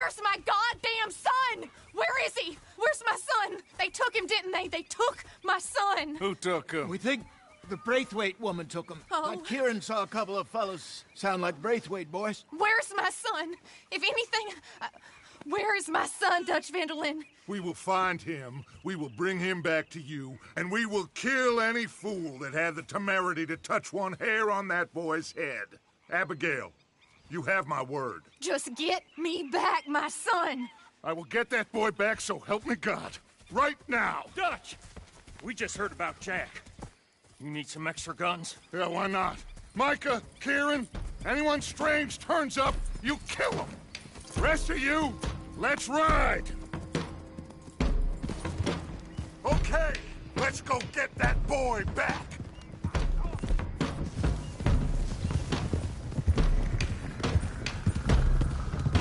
Where's my goddamn son? Where is he? Where's my son? They took him, didn't they? They took my son. Who took him? We think the Braithwaite woman took him. Oh. But Kieran saw a couple of fellows sound like Braithwaite boys. Where's my son? If anything, where is my son, Dutch Van der Linde? We will find him, we will bring him back to you, and we will kill any fool that had the temerity to touch one hair on that boy's head. Abigail, you have my word. Just get me back, my son. I will get that boy back, so help me God. Right now. Dutch! We just heard about Jack. You need some extra guns? Yeah, why not? Micah, Kieran, anyone strange turns up, you kill him. Rest of you, let's ride. Okay, let's go get that boy back.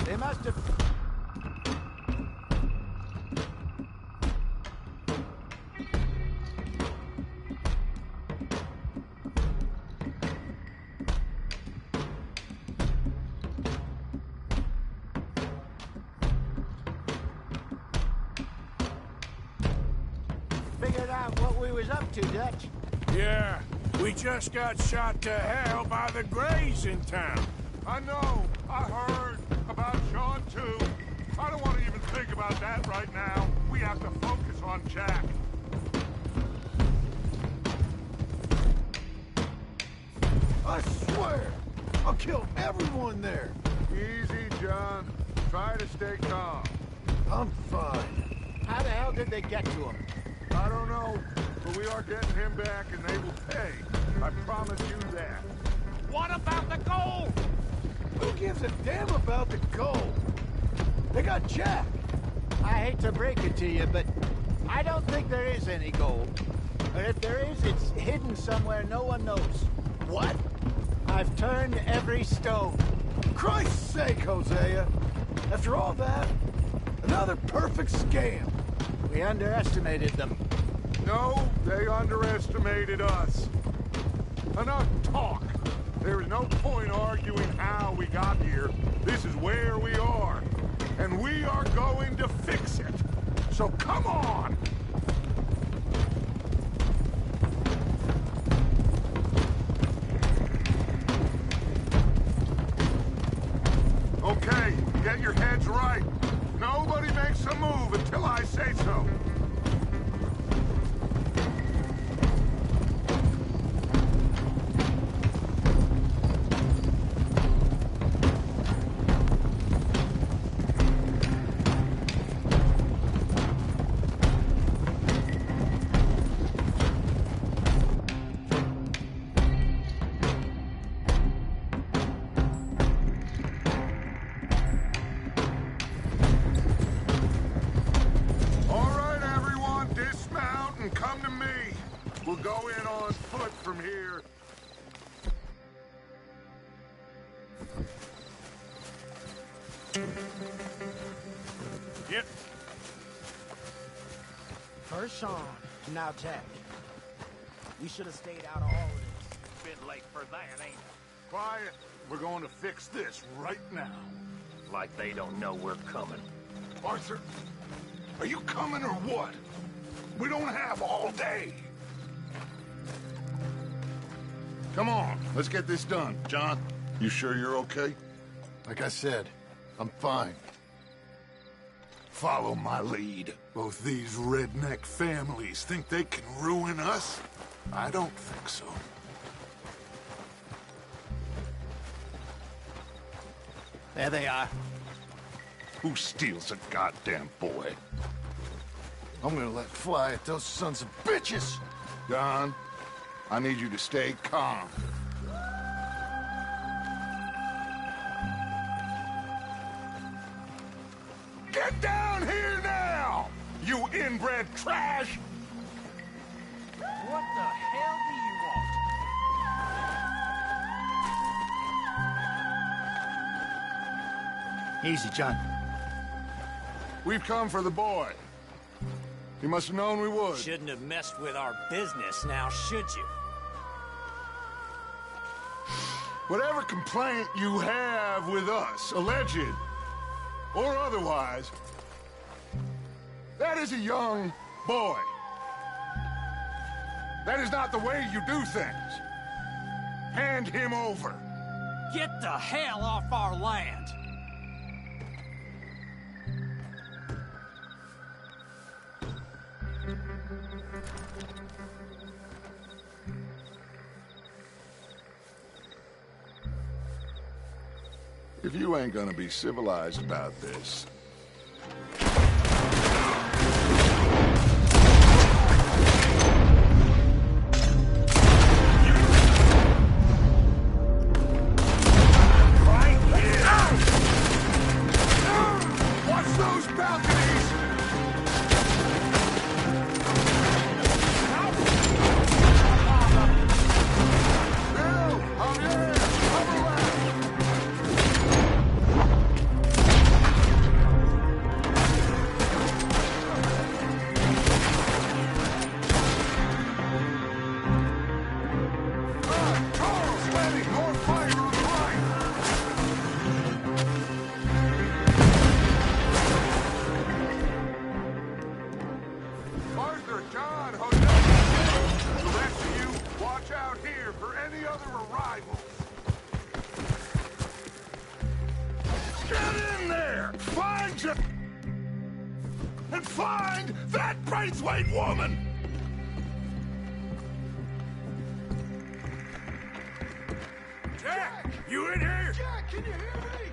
They must have... figured out what we was up to, Dutch. Yeah, we just got shot to hell by the Greys in town. I know, I heard about Sean too. I don't want to even think about that right now. We have to focus on Jack. I swear, I'll kill everyone there. Easy, John. Try to stay calm. I'm fine. How the hell did they get to him? I don't know, but we are getting him back and they will pay. I promise you that. What about the gold? Who gives a damn about the gold? They got Jack. I hate to break it to you, but I don't think there is any gold. Or if there is, it's hidden somewhere no one knows. What? I've turned every stone. Christ's sake, Hosea! After all that, another perfect scam. We underestimated them. No, they underestimated us. Enough talk. There is no point arguing how we got here. This is where we are. And we are going to fix it. So come on! Okay, get your heads right. Nobody makes a move until I say so. From here. Yep. First Sean, now Jack. We should have stayed out of all of this. Bit late for that, ain't it? Quiet. We're going to fix this right now. Like they don't know we're coming. Arthur, are you coming or what? We don't have all day. Come on, let's get this done. John, you sure you're okay? Like I said, I'm fine. Follow my lead. Both these redneck families think they can ruin us? I don't think so. There they are. Who steals a goddamn boy? I'm gonna let fly at those sons of bitches! Don, I need you to stay calm. Get down here now, you inbred trash! What the hell do you want? Easy, John. We've come for the boy. You must have known we would. Shouldn't have messed with our business now, should you? Whatever complaint you have with us, alleged or otherwise. That is a young boy. That is not the way you do things. Hand him over. Get the hell off our land! If you ain't gonna be civilized about this... And find that Braithwaite woman! Jack! You in here? Jack, can you hear me?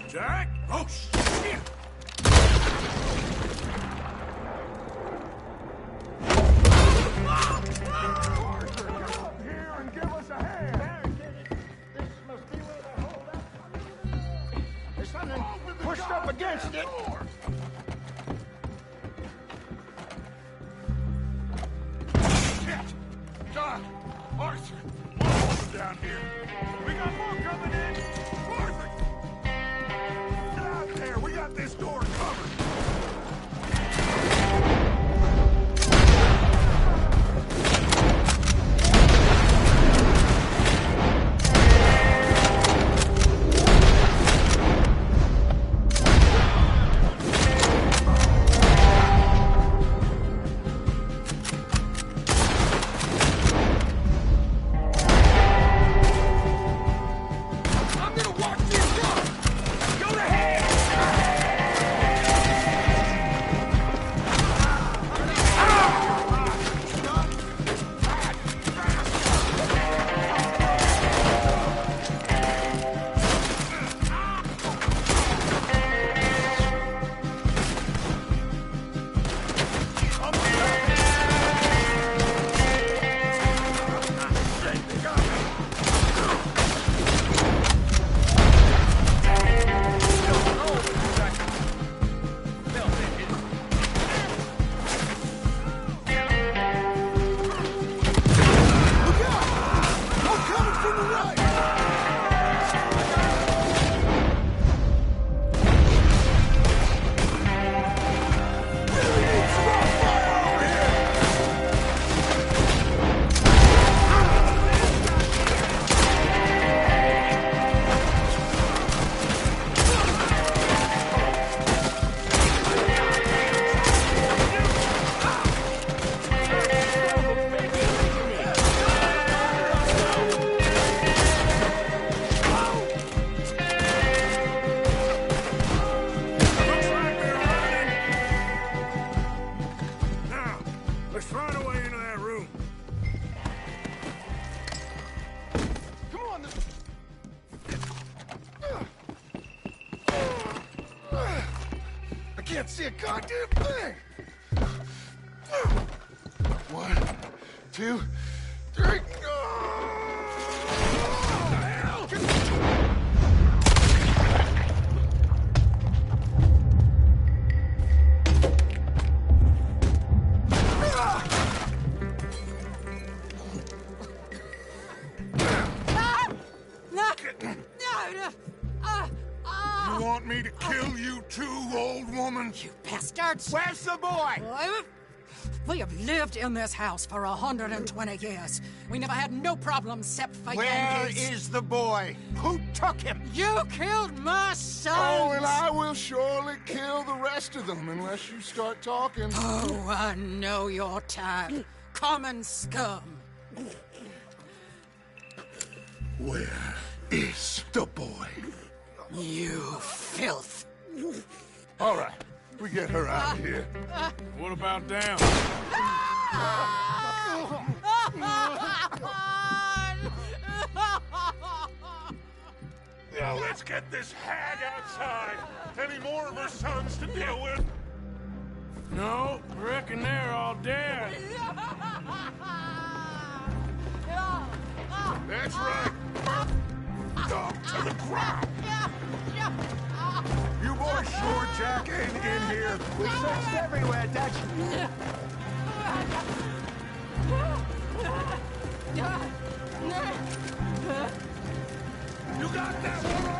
Jack? Oh, shit! Arthur, come up here and give us a hand! This must be where they hold up. There's something pushed up against it. Shit! John! Arthur! We'll hold them down here. We got more coming in! Arthur! Get out there! We got this door covered! Can't see a goddamn thing! 1, 2, 3. You want me to kill you too, old woman? You bastards! Where's the boy? We have lived in this house for 120 years. We never had no problems except for Where Yankees. is the boy? Who took him? You killed my son! Oh, and I will surely kill the rest of them unless you start talking. Oh, I know your type. Common scum. Where is the boy? You filth. All right, we get her out of here. What about them? Now let's get this hag outside. Any more of her sons to deal with? No, reckon they're all dead. That's right. Dog to the ground. You boys sure Jack ain't in here? We searched everywhere, Dutch. You got that one?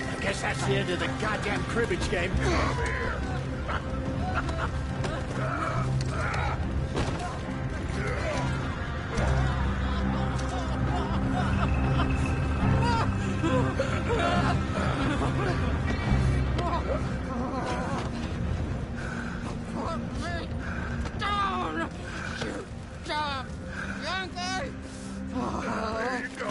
I guess that's the end of the goddamn cribbage game. Come here. Down! You dumb Yankee! There you go.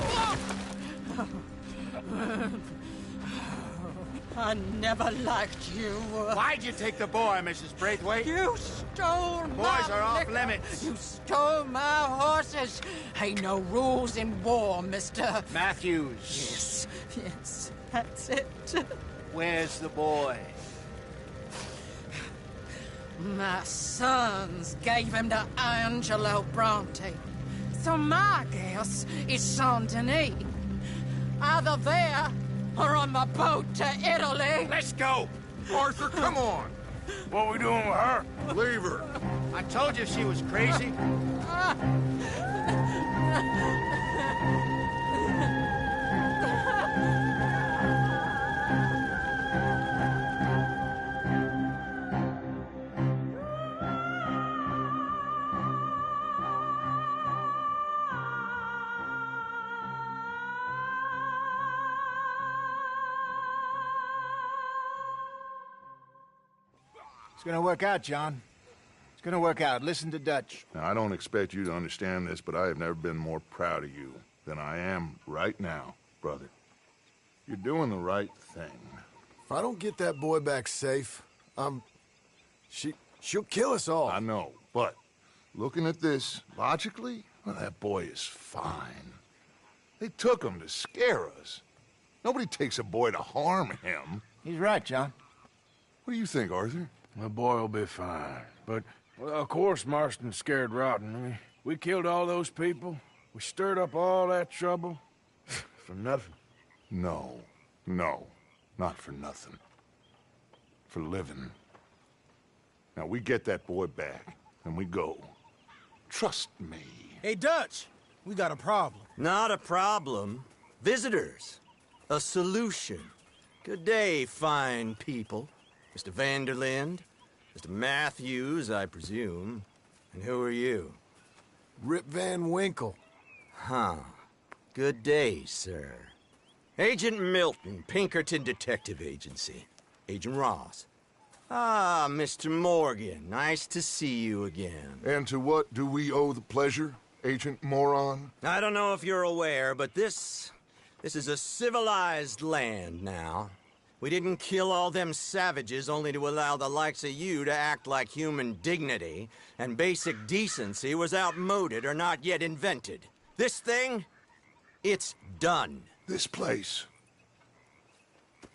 I never liked you. Why'd you take the boy, Mrs. Braithwaite? You stole my Boys are off liquor. limits. You stole my horses. Ain't no rules in war, mister. Matthews. Yes, yes, that's it. Where's the boy? My sons gave him to Angelo Bronte. So my guess is Saint-Denis. Either there or on the boat to Italy. Let's go. Arthur, come on. What we doing with her? Leave her. I told you she was crazy. It's gonna work out, John. It's gonna work out. Listen to Dutch. Now, I don't expect you to understand this, but I have never been more proud of you than I am right now, brother. You're doing the right thing. If I don't get that boy back safe, she'll kill us all. I know, but looking at this logically, well, that boy is fine. They took him to scare us. Nobody takes a boy to harm him. He's right, John. What do you think, Arthur? The boy will be fine. But, well, of course, Marston's scared rotten. I mean, we killed all those people. We stirred up all that trouble. For nothing. No, not for nothing. For living. Now, we get that boy back, and we go. Trust me. Hey, Dutch, we got a problem. Not a problem. Visitors. A solution. Good day, fine people. Mr. Vanderlind, Mr. Matthews, I presume. And who are you? Rip Van Winkle. Huh. Good day, sir. Agent Milton, Pinkerton Detective Agency. Agent Ross. Ah, Mr. Morgan, nice to see you again. And to what do we owe the pleasure, Agent Moron? I don't know if you're aware, but this is a civilized land now. We didn't kill all them savages only to allow the likes of you to act like human dignity, and basic decency was outmoded or not yet invented. This thing, it's done. This place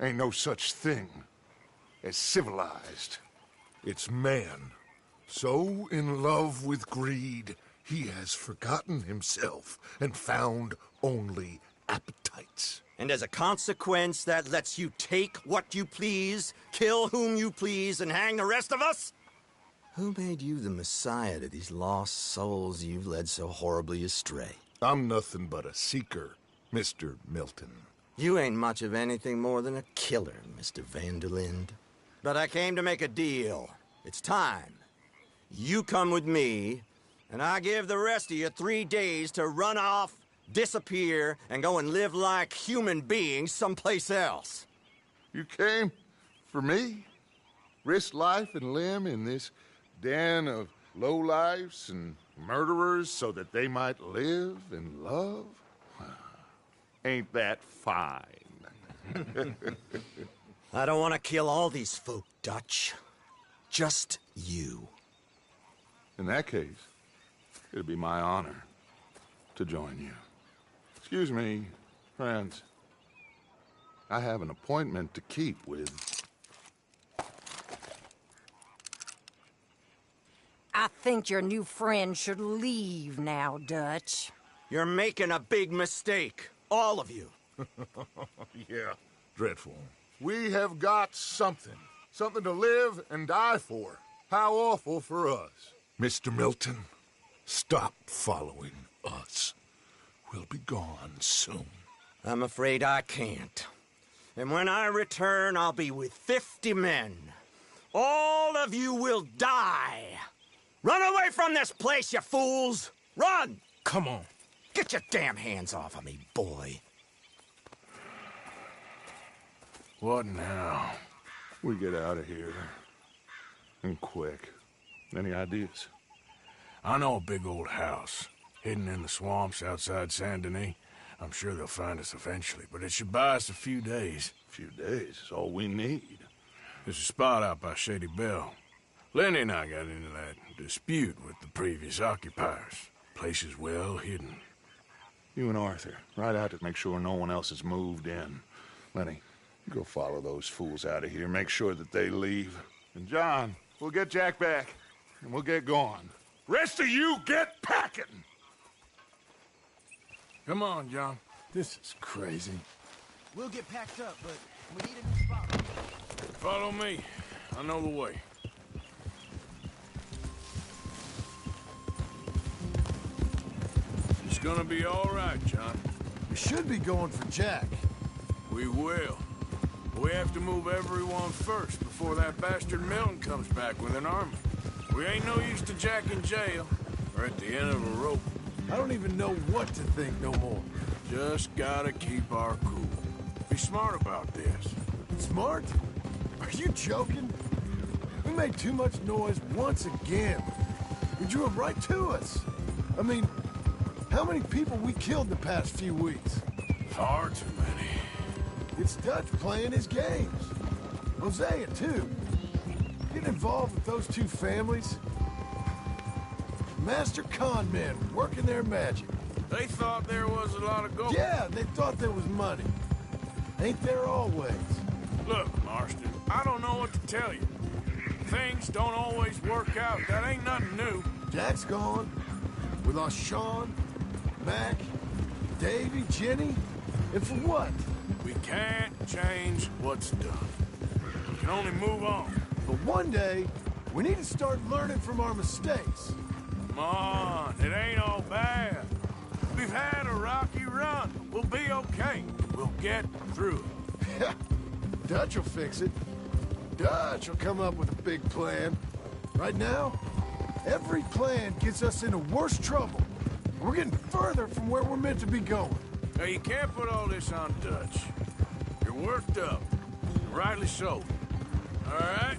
ain't no such thing as civilized. It's man. So in love with greed, he has forgotten himself and found only appetites. And as a consequence, that lets you take what you please, kill whom you please, and hang the rest of us? Who made you the messiah to these lost souls you've led so horribly astray? I'm nothing but a seeker, Mr. Milton. You ain't much of anything more than a killer, Mr. Vanderlind. But I came to make a deal. It's time. You come with me, and I give the rest of you 3 days to run off, disappear, and go and live like human beings someplace else. You came for me? Risk life and limb in this den of lowlifes and murderers so that they might live and love? Ain't that fine? I don't want to kill all these folk, Dutch. Just you. In that case, it'd be my honor to join you. Excuse me, friends. I have an appointment to keep with... I think your new friend should leave now, Dutch. You're making a big mistake. All of you. Yeah, dreadful. We have got something. Something to live and die for. How awful for us. Mr. Milton, stop following us. We'll be gone soon. I'm afraid I can't. And when I return, I'll be with 50 men. All of you will die. Run away from this place, you fools! Run! Come on. Get your damn hands off of me, boy. What now? We get out of here. And quick. Any ideas? I know a big old house, hidden in the swamps outside Saint Denis. I'm sure they'll find us eventually, but it should buy us a few days. A few days is all we need. There's a spot out by Shady Belle. Lenny and I got into that dispute with the previous occupiers. Place is well hidden. You and Arthur, ride out to make sure no one else has moved in. Lenny, you go follow those fools out of here. Make sure that they leave. And John, we'll get Jack back, and we'll get going. Rest of you, get packing! Come on, John. This is crazy. We'll get packed up, but we need a new spot. Follow me. I know the way. It's gonna be all right, John. We should be going for Jack. We will. We have to move everyone first before that bastard Milton comes back with an army. We ain't no use to Jack in jail or at the end of a rope. I don't even know what to think no more. Just gotta keep our cool. Be smart about this. Smart? Are you joking? We made too much noise once again. We drew them right to us. I mean, how many people we killed the past few weeks? Far too many. It's Dutch playing his games. Hosea, too. Getting involved with those two families. Master con men working their magic. They thought there was a lot of gold. Yeah, they thought there was money. Ain't there always? Look, Marston, I don't know what to tell you. Things don't always work out. That ain't nothing new. Jack's gone. We lost Sean, Mac, Davy, Jenny. And for what? We can't change what's done. We can only move on. But one day, we need to start learning from our mistakes. Come on, it ain't all bad. We've had a rocky run. We'll be okay. We'll get through it. Dutch will fix it. Dutch will come up with a big plan. Right now, every plan gets us into worse trouble. We're getting further from where we're meant to be going. Now, you can't put all this on Dutch. You're worked up. Rightly so. All right?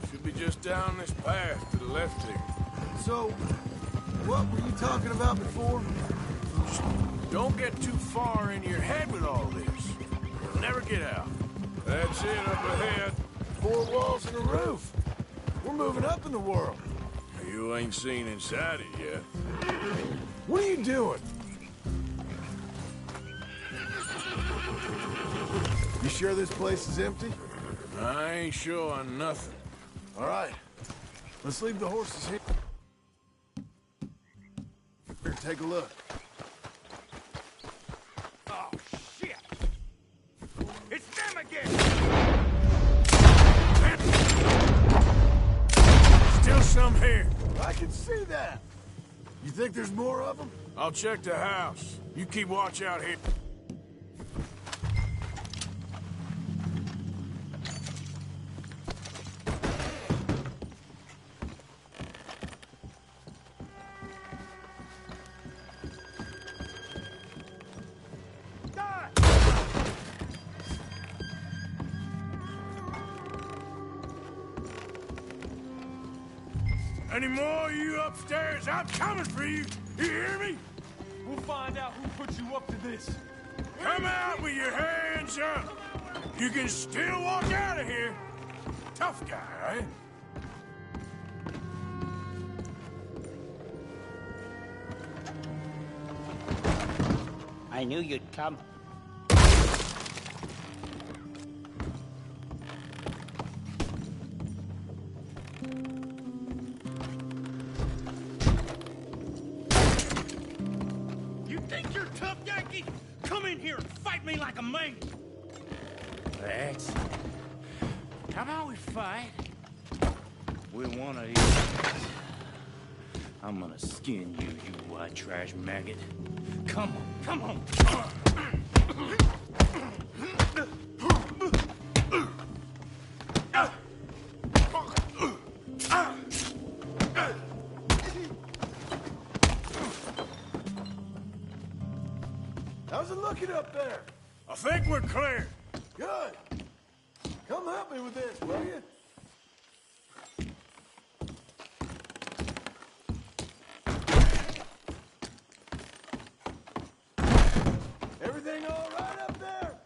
Should be just down this path to the left here. So, what were you talking about before? Just don't get too far in your head with all this. You'll never get out. That's it up ahead. 4 walls and a roof. We're moving up in the world. You ain't seen inside it yet. What are you doing? You sure this place is empty? I ain't sure on nothing. All right. Let's leave the horses here. Here, take a look. Oh, shit! It's them again! Still some here. I can see that. You think there's more of them? I'll check the house. You keep watch out here. Any more of you upstairs, I'm coming for you. You hear me? We'll find out who put you up to this. Come out with your hands up. You can still walk out of here. Tough guy, right? I knew you'd come. You think you're tough, Yankee? Come in here and fight me like a man. Let's. How about we fight? We wanna eat. I'm gonna skin you, you white trash maggot. Come on, come on. How's it looking up there? I think we're clear. Good. Come help me with this, will you? Everything all right up there?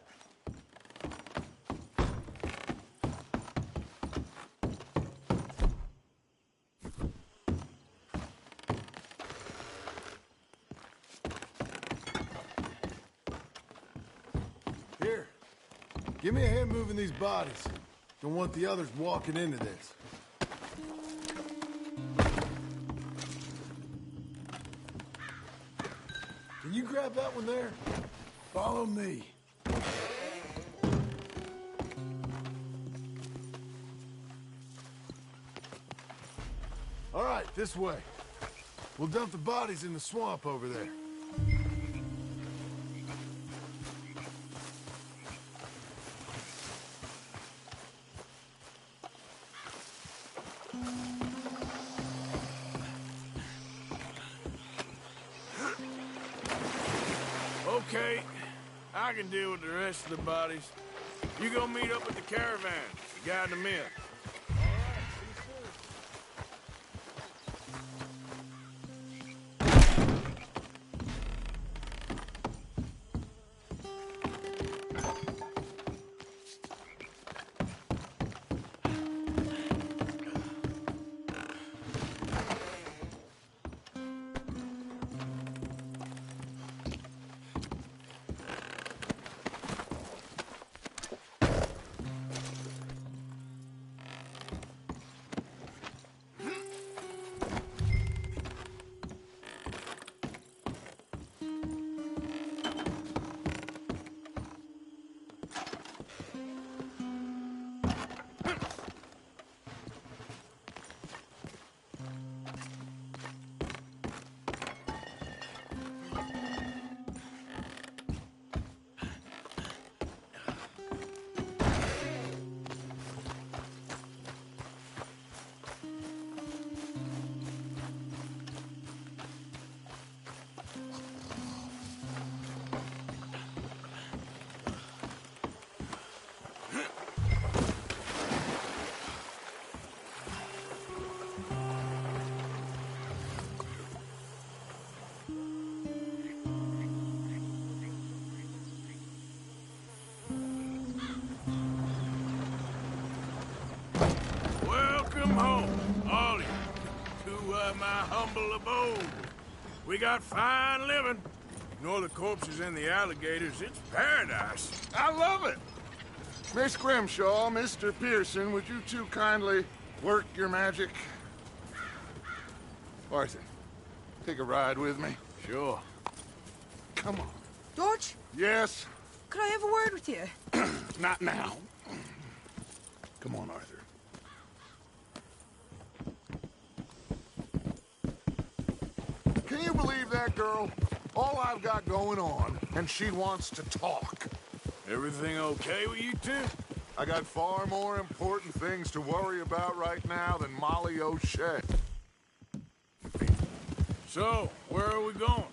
Here. Give me a hand moving these bodies. Don't want the others walking into this. Can you grab that one there? Follow me. All right, this way. We'll dump the bodies in the swamp over there. Okay, I can deal with the rest of the bodies. You go meet up with the caravan, guide them in. Welcome home, all of you, to my humble abode. We got fine living. Ignore the corpses and the alligators. It's paradise. I love it. Miss Grimshaw, Mr. Pearson, would you two kindly work your magic? Arthur, take a ride with me. Sure. Come on. George? Yes? Could I have a word with you? Not now. Come on, Arthur. Can you believe that girl? All I've got going on, and she wants to talk. Everything okay with you two? I got far more important things to worry about right now than Molly O'Shea. So, where are we going?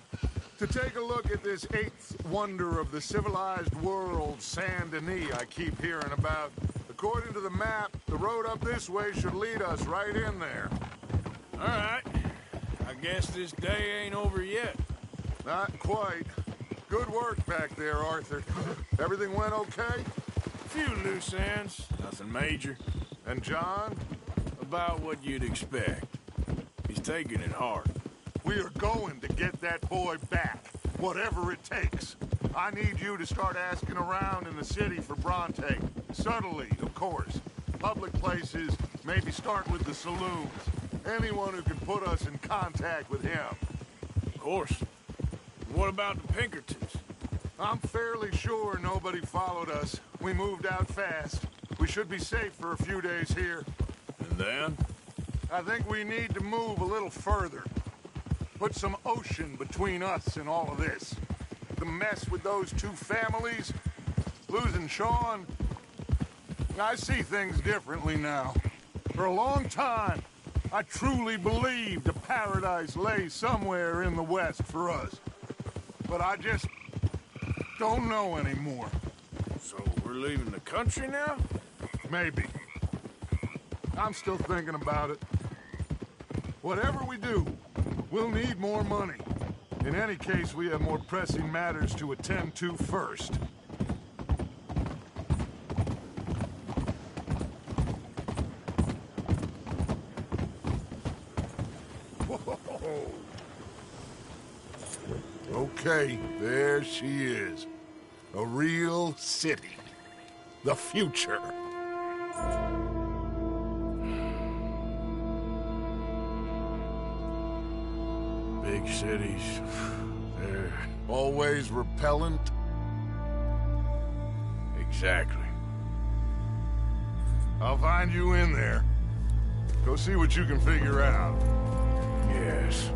To take a look at this eighth wonder of the civilized world, Saint Denis, I keep hearing about. According to the map, the road up this way should lead us right in there. All right. I guess this day ain't over yet. Not quite. Good work back there, Arthur. Everything went okay? Few loose ends, nothing major. And John? About what you'd expect. He's taking it hard. We are going to get that boy back, whatever it takes. I need you to start asking around in the city for Bronte. Subtly, of course. Public places, maybe start with the saloons. Anyone who can put us in contact with him. Of course. What about the Pinkertons? I'm fairly sure nobody followed us. We moved out fast. We should be safe for a few days here. And then? I think we need to move a little further. Put some ocean between us and all of this. The mess with those two families, losing Sean. I see things differently now. For a long time, I truly believed a paradise lay somewhere in the West for us. But I just don't know anymore. So we're leaving the country now? Maybe. I'm still thinking about it. Whatever we do, we'll need more money. In any case, we have more pressing matters to attend to first. Whoa. Okay, there she is. A real city. The future. Big cities, they're always repellent. Exactly. I'll find you in there. Go see what you can figure out. Yes.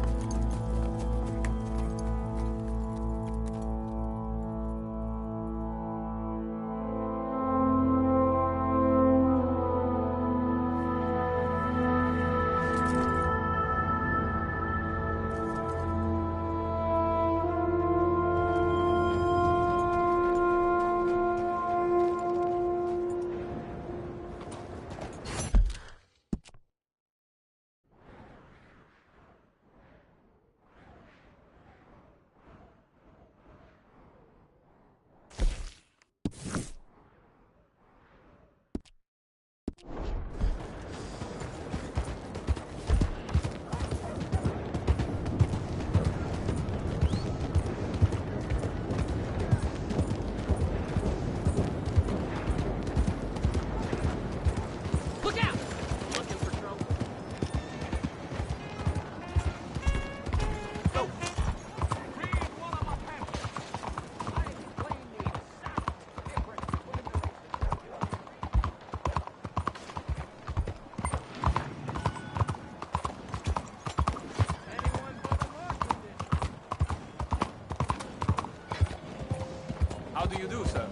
How do you do, sir?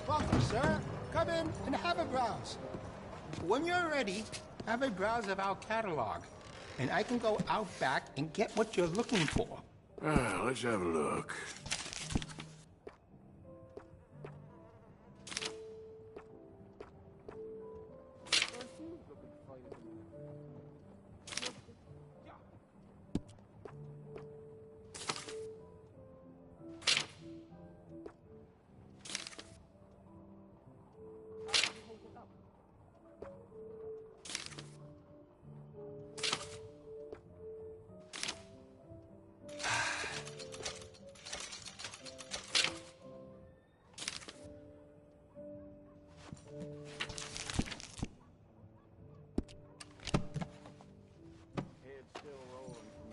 Welcome, sir. Come in and have a browse. When you're ready, have a browse of our catalog, and I can go out back and get what you're looking for. Let's have a look.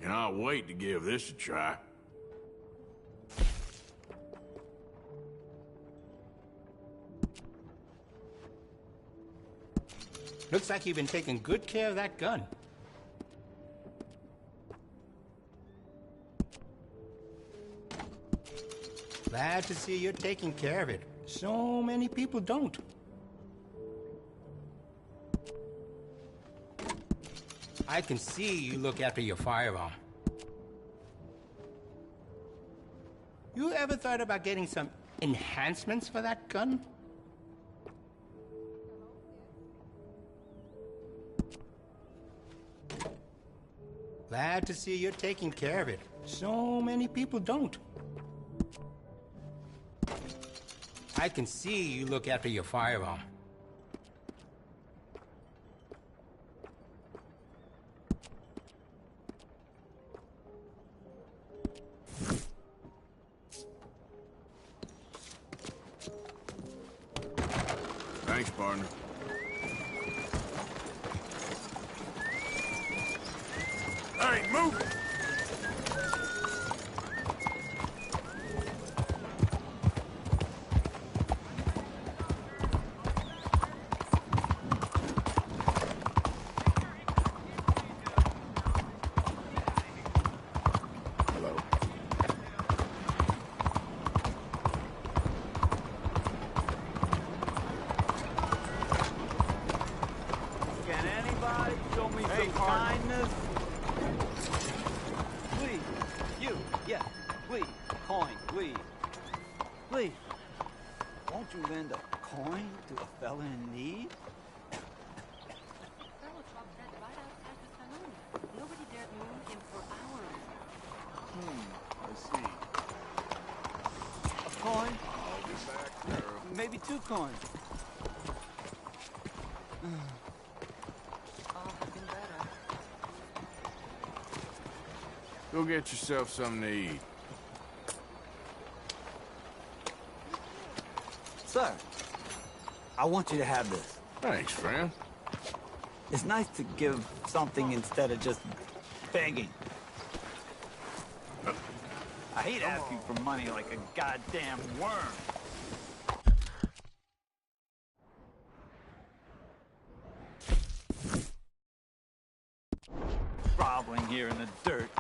Cannot wait to give this a try. Looks like you've been taking good care of that gun. Glad to see you're taking care of it. So many people don't. I can see you look after your firearm. You ever thought about getting some enhancements for that gun? Glad to see you're taking care of it. So many people don't. I can see you look after your firearm. Thanks, partner. Hey, move it! Can anybody show me some kindness? Please, you, yeah, please, coin, please. Please, won't you lend a coin to a fella in need? Nobody dared move him for hours. I see. A coin? I'll be back, girl. Maybe 2 coins. Go get yourself something to eat. Sir, I want you to have this. Thanks, friend. It's nice to give something instead of just begging. I hate asking for money like a goddamn worm. Groveling here in the dirt.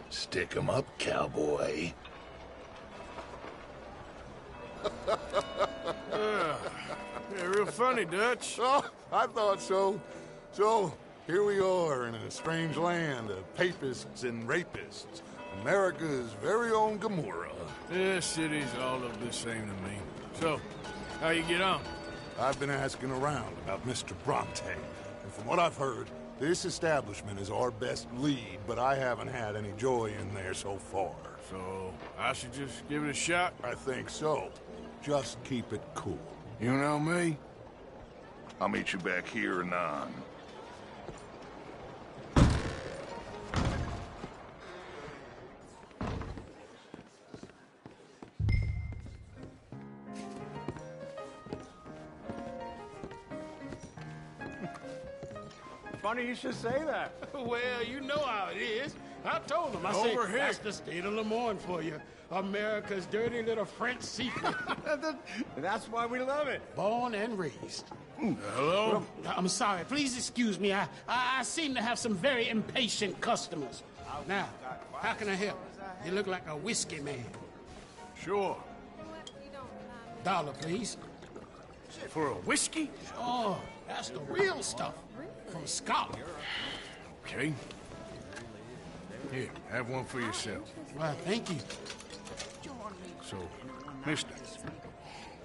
Stick 'em up, cowboy. Yeah, real funny, Dutch. Oh, I thought so. So, here we are in a strange land of papists and rapists. America's very own Gomorrah. This city's all look the same to me. So, how you get on? I've been asking around about Mr. Bronte, and from what I've heard, this establishment is our best lead, but I haven't had any joy in there so far. So, I should just give it a shot? I think so. Just keep it cool. You know me? I'll meet you back here anon. Funny you should say that. Well, you know how it is. I told him. I Over said, here. that's the state of Lemoyne for you. America's dirty little French secret. That's why we love it. Born and raised. Hello? I'm sorry. Please excuse me. I seem to have some very impatient customers. Now, how can I help? You look like a whiskey man. Sure. $1, please. For a whiskey? Oh, that's the real stuff. From Scotland. Okay. Here, have one for yourself. Well, thank you. So, mister,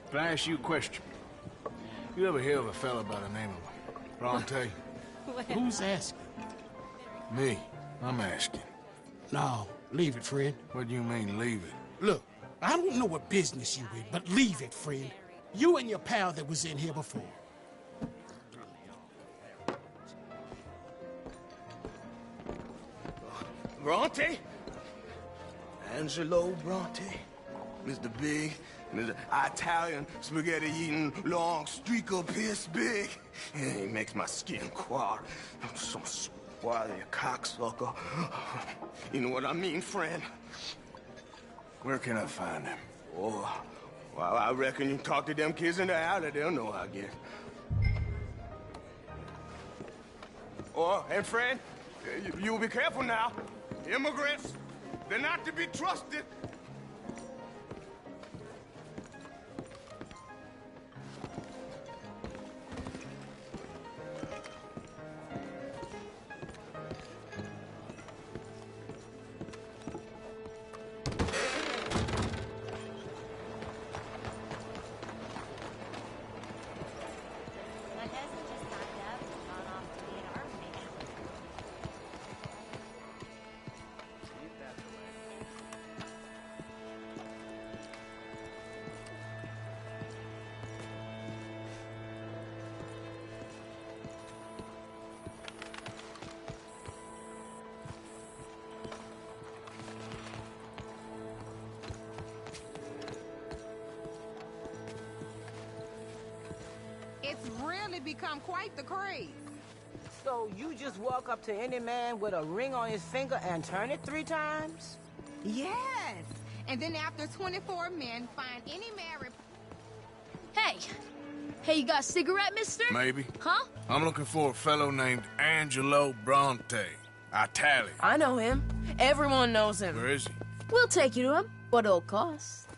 if I ask you a question, you ever hear of a fella by the name of Bronte? Who's asking? Me. I'm asking. No, leave it, friend. What do you mean, leave it? Look, I don't know what business you in, but leave it, friend. You and your pal that was in here before. Bronte? Angelo Bronte? Mr. Big, Mr. Italian spaghetti-eating long streaker piss big. He makes my skin crawl. I'm so swally a cocksucker. You know what I mean, friend? Where can I find him? Oh, Well, I reckon you talk to them kids in the alley, they'll know, I guess. Oh, and friend, you be careful now. Immigrants, they're not to be trusted. It's really become quite the craze. So you just walk up to any man with a ring on his finger and turn it 3 times? Yes. And then after 24 men, find any man... Hey! Hey, you got a cigarette, mister? Maybe. Huh? I'm looking for a fellow named Angelo Bronte. Italian. I know him. Everyone knows him. Where is he? We'll take you to him, but it'll cost.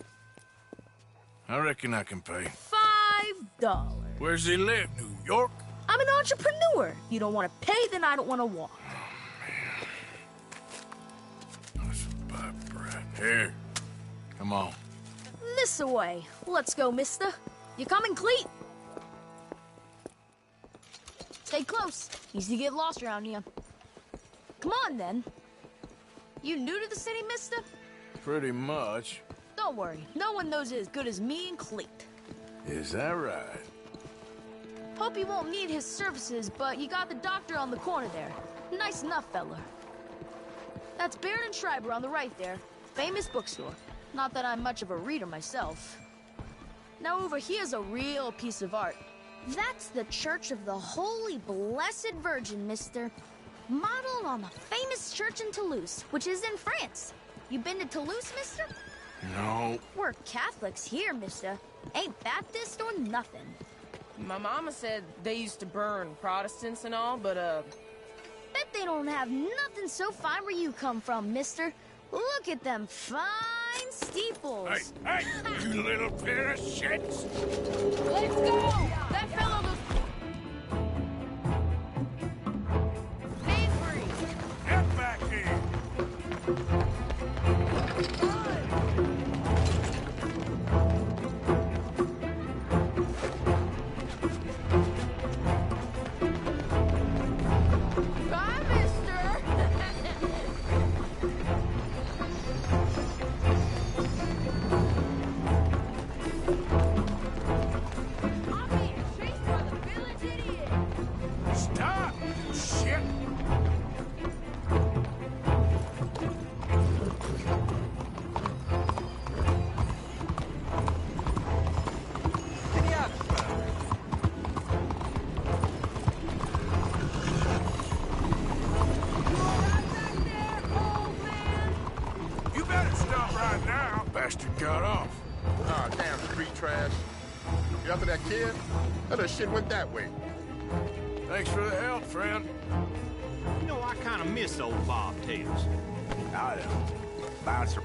I reckon I can pay. $5. Where's he live? New York? I'm an entrepreneur. You don't want to pay, then I don't want to walk. That's a bad bread. Here. Come on. This away. Let's go, mister. You coming, Cleet? Stay close. Easy to get lost around here. Come on, then. You new to the city, mister? Pretty much. Don't worry. No one knows it as good as me and Cleet. Is that right? Hope you won't need his services, but you got the doctor on the corner there. Nice enough, fella. That's Baird and Schreiber on the right there. Famous bookstore. Not that I'm much of a reader myself. Now over here's a real piece of art. That's the Church of the Holy Blessed Virgin, mister. Modeled on the famous church in Toulouse, which is in France. You been to Toulouse, mister? No. We're Catholics here, mister. Ain't Baptist or nothing. My mama said they used to burn Protestants and all, but, Bet they don't have nothing so fine where you come from, mister. Look at them fine steeples. Hey, you little pair of shits! Let's go! That fellow was... Hands free! Get back here! Bye, mister! I'm being chased by the village idiot! Stop! Shit! You better stop right now. Bastard got off. Ah, damn street trash. You after that kid? That little shit went that way. Thanks for the help, friend. You know, I kind of miss old bobtails. I don't. Bouncer.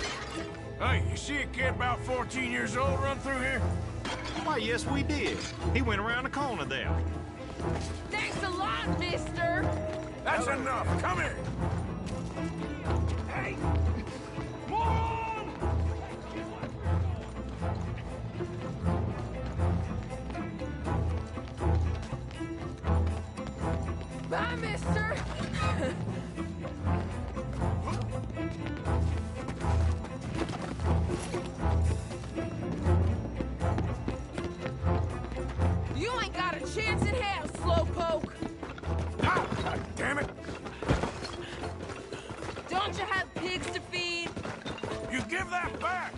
Hey, you see a kid about 14 years old run through here? Why, yes, we did. He went around the corner there. Thanks a lot, mister! That's enough. Come here. Hey! Mom! Bye, mister! You ain't got a chance in hell, slowpoke! Ah, God damn it! Don't you have pigs to feed? You give that back!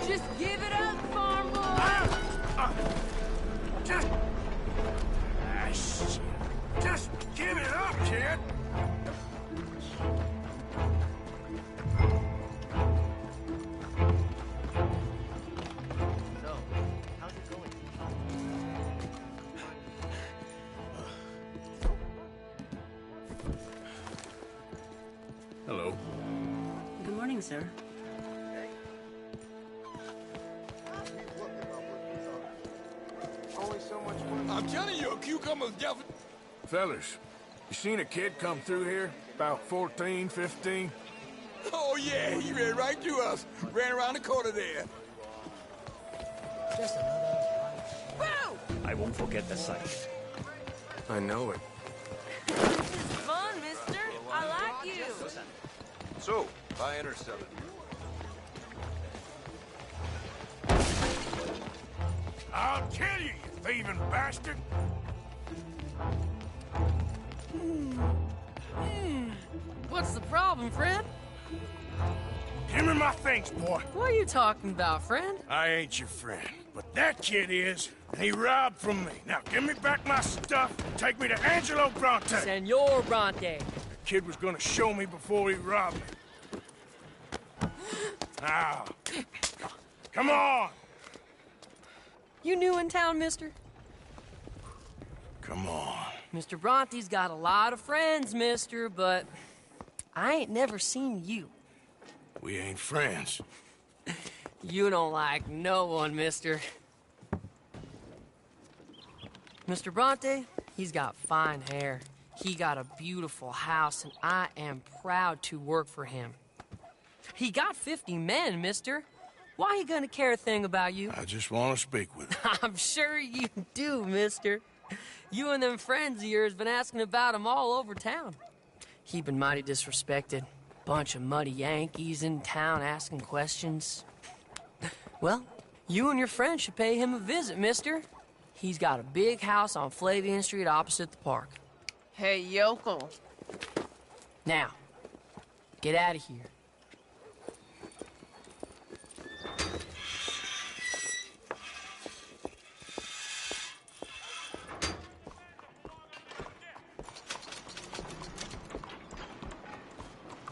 Just give it up, farm boy! Just... morning, sir. Only so much money. I'm telling you, a cucumber's definitely... Fellas, you seen a kid come through here? About 14, 15? Oh, yeah, he ran right through us. Ran around the corner there. Just another... Whoa! I won't forget the sight. I know it. This is fun, mister. I like you. So, I intercepted. I'll kill you, you thieving bastard! What's the problem, friend? Give me my things, boy. What are you talking about, friend? I ain't your friend, but that kid is, and he robbed from me. Now give me back my stuff and take me to Angelo Bronte. Senor Bronte. The kid was gonna show me before he robbed me. Now, come on! You new in town, mister? Come on. Mr. Bronte's got a lot of friends, mister, but I ain't never seen you. We ain't friends. You don't like no one, mister. Mr. Bronte, he's got fine hair. He got a beautiful house, and I am proud to work for him. He got 50 men, mister. Why he gonna care a thing about you? I just want to speak with him. I'm sure you do, mister. You and them friends of yours been asking about him all over town. He been mighty disrespected. Bunch of muddy Yankees in town asking questions. Well, you and your friend should pay him a visit, mister. He's got a big house on Flavian Street opposite the park. Hey, yokel. Now, get out of here.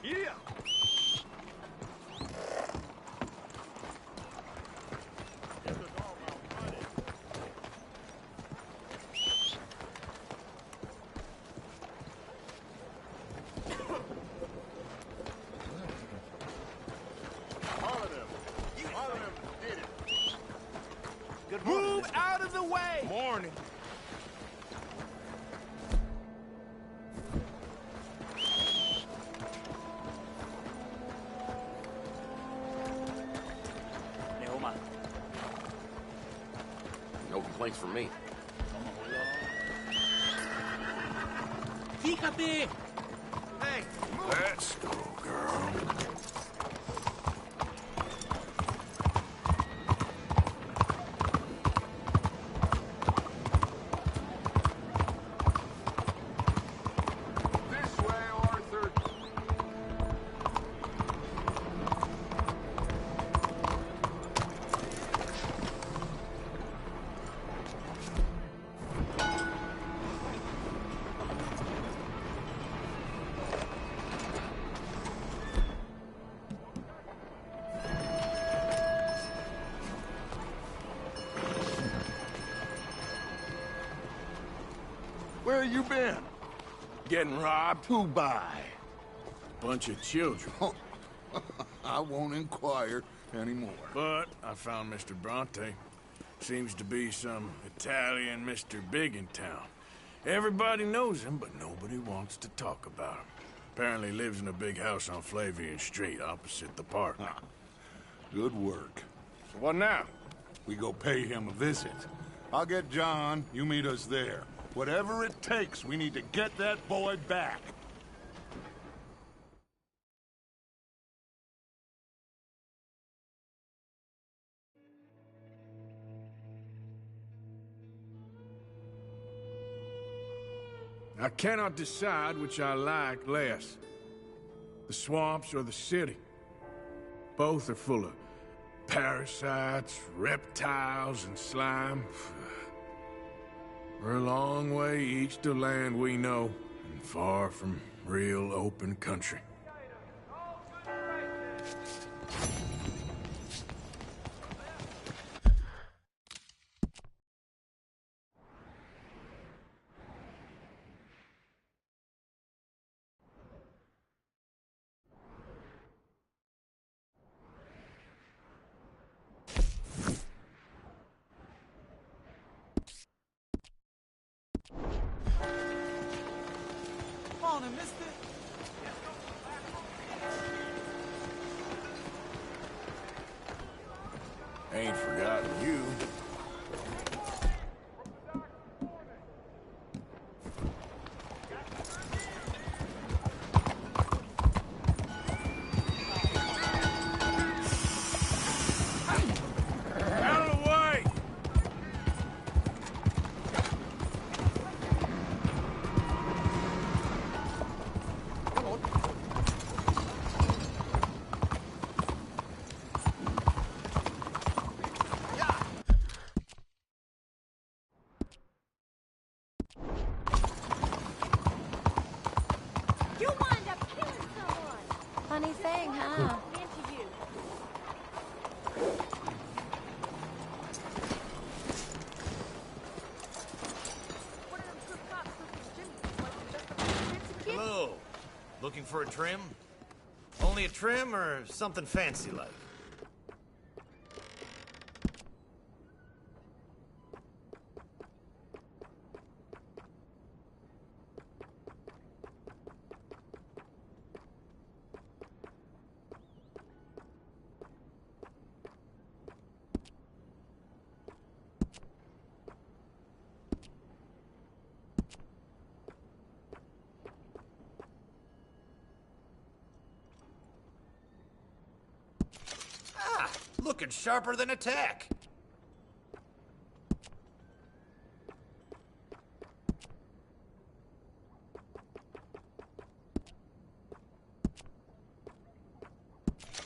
Yeah. Move out of the way! Morning. No complaints from me. Fíjate! Hey, move. Let's go, girl. This way, Arthur. Where you been? Getting robbed? Who by? Bunch of children. I won't inquire anymore. But I found Mr. Bronte. Seems to be some Italian Mr. Big in town. Everybody knows him, but nobody wants to talk about him. Apparently lives in a big house on Flavian Street, opposite the park. Good work. So what now? We go pay him a visit. I'll get John, you meet us there. Whatever it takes, we need to get that boy back. I cannot decide which I like less. The swamps or the city. Both are full of parasites, reptiles, and slime. We're a long way east to land we know, and far from real open country. wanna miss it? Ain't forgotten you. Out of the way! You wind up killing someone. Funny thing, huh? Into you. Hello. Looking for a trim? Only a trim or something fancy like? Looking sharper than a tack.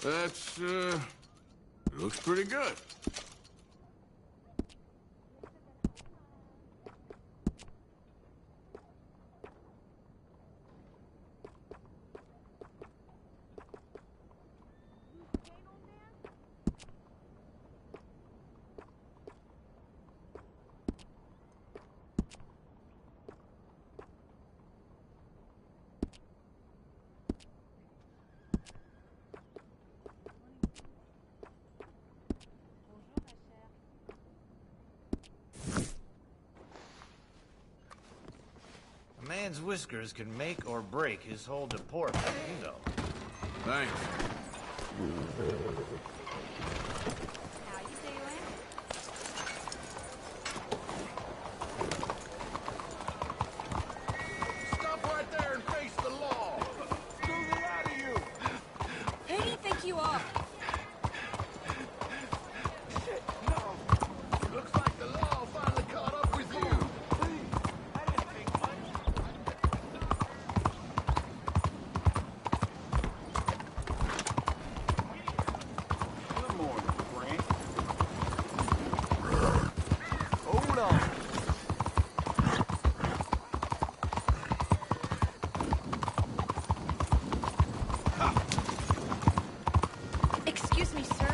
That's, looks pretty good. A man's whiskers can make or break his whole deportment, you know. Thanks. Stop right there and face the law. Screw the out of you. Who do you think you are? Shit, no. Looks like the law finally caught up with you. Good morning, Frank. Hold on. Excuse me, sir.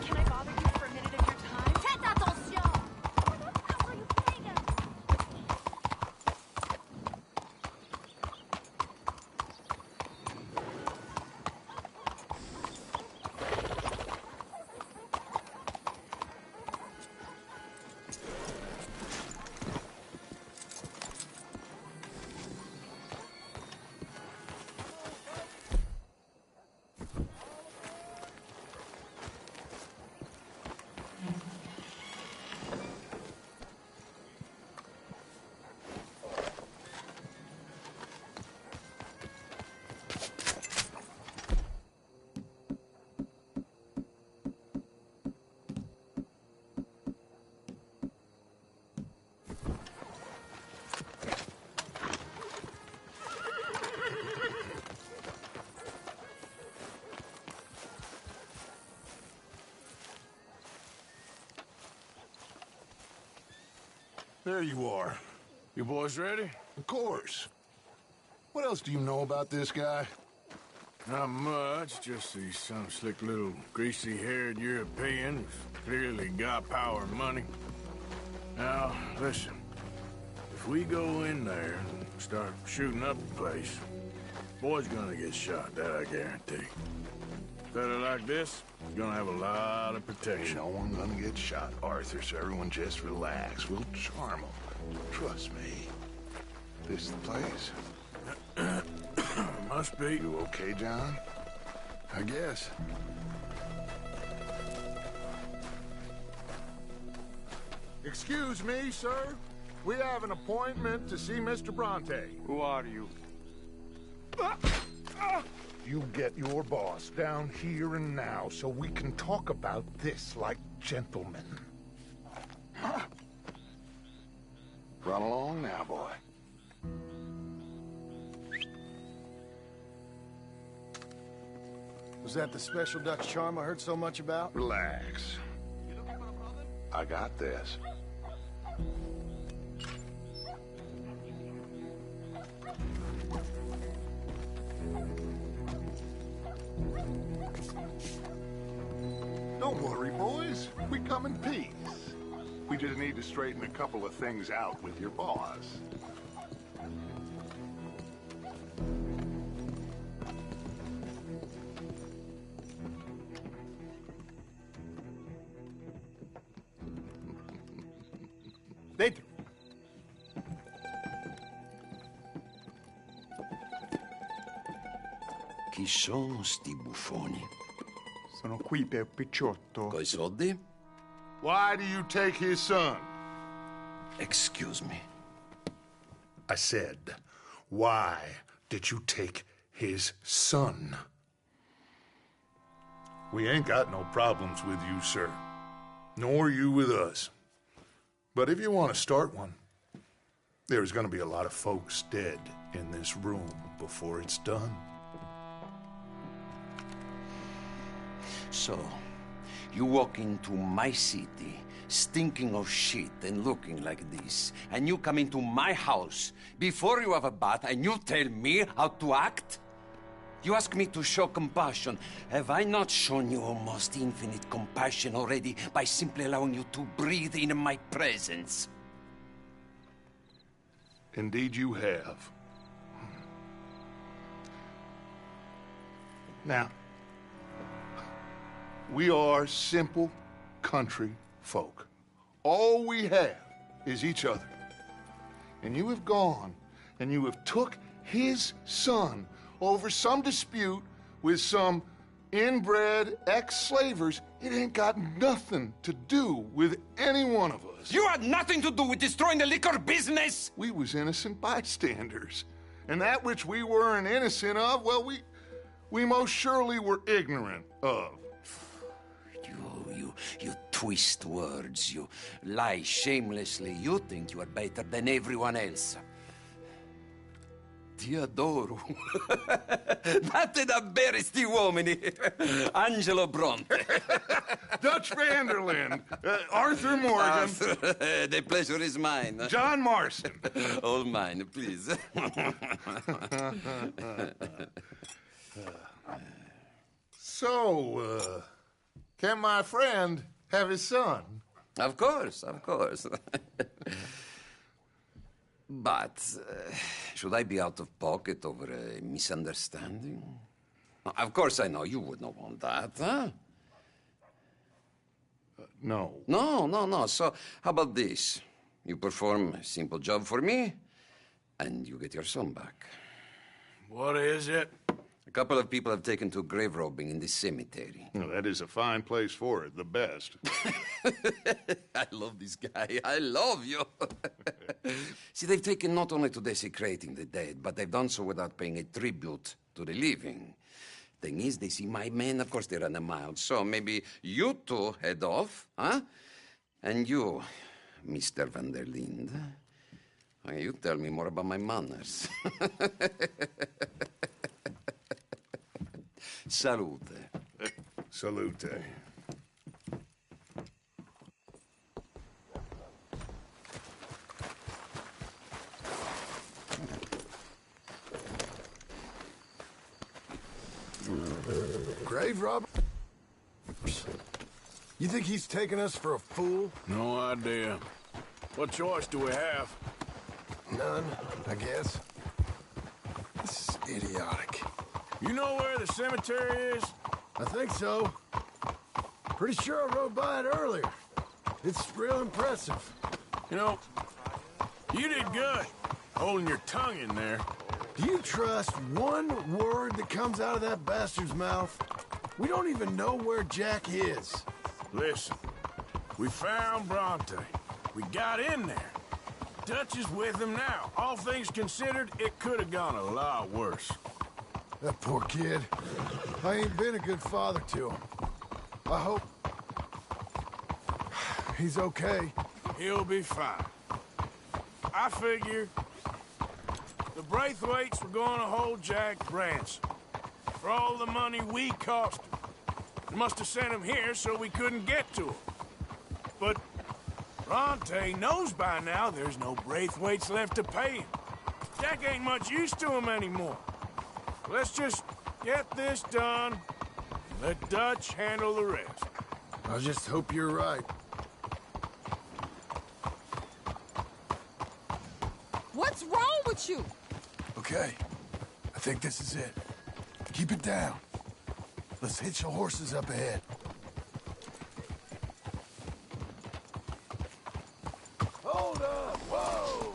Can I bother you for a minute of your time? There you are. You boys ready? Of course. What else do you know about this guy? Not much, just he's some slick little greasy-haired European who's clearly got power and money. Now, listen. If we go in there and start shooting up the place, boy's gonna get shot, that I guarantee. Fella like this is gonna have a lot of protection. Ain't no one gonna get shot, Arthur, so everyone just relax. We'll charm them. Trust me. This is the place. Must be. You okay, John? I guess. Excuse me, sir. We have an appointment to see Mr. Bronte. Who are you? You get your boss down here and now so we can talk about this like gentlemen. Run along now, boy. Was that the special Dutch charm I heard so much about? Relax. I got this. Don't worry, boys. We come in peace. We just need to straighten a couple of things out with your boss. Dentro. Chi sono sti buffoni? Sono qui per Picciotto. Coi soldi? Why do you take his son? Excuse me. I said, why did you take his son? We ain't got no problems with you, sir. Nor you with us. But if you want to start one, there's going to be a lot of folks dead in this room before it's done. So, you walk into my city, stinking of shit and looking like this, and you come into my house before you have a bath and you tell me how to act? You ask me to show compassion. Have I not shown you almost infinite compassion already by simply allowing you to breathe in my presence? Indeed you have. Now, we are simple country folk. All we have is each other. And you have gone and you have took his son over some dispute with some inbred ex-slavers. It ain't got nothing to do with any one of us. You had nothing to do with destroying the liquor business! We was innocent bystanders. And that which we weren't innocent of, well, we most surely were ignorant of. You twist words, you lie shamelessly. You think you are better than everyone else. Ti adoro. Vatte davvero sti uomini. Angelo Bronte. Dutch Vanderlyn. Arthur Morgan. Arthur, the pleasure is mine. John Marston. All mine, please. So, can my friend have his son? Of course, of course. But, should I be out of pocket over a misunderstanding? Of course I know you would not want that, huh? No. No. So, how about this? You perform a simple job for me, and you get your son back. What is it? A couple of people have taken to grave robbing in this cemetery. Well, that is a fine place for it, the best. I love this guy. I love you. See, they've taken not only to desecrating the dead, but they've done so without paying a tribute to the living. Thing is, they see my men, of course they run a mile. So maybe you two head off, huh? And you, Mr. Van der Linde, you tell me more about my manners. Salute. Salute. Grave robber? You think he's taking us for a fool? No idea. What choice do we have? None, I guess. This is idiotic. You know where the cemetery is? I think so. Pretty sure I rode by it earlier. It's real impressive. You know, you did good, holding your tongue in there. Do you trust one word that comes out of that bastard's mouth? We don't even know where Jack is. Listen, we found Bronte. We got in there. Dutch is with him now. All things considered, it could have gone a lot worse. That poor kid. I ain't been a good father to him. I hope... he's okay. He'll be fine. I figure the Braithwaites were going to hold Jack ransom for all the money we cost him. They must have sent him here so we couldn't get to him. But Bronte knows by now there's no Braithwaites left to pay him. Jack ain't much use to him anymore. Let's just get this done and let Dutch handle the rest. I just hope you're right. What's wrong with you? Okay, I think this is it. Keep it down. Let's hitch the horses up ahead. Hold up! Whoa!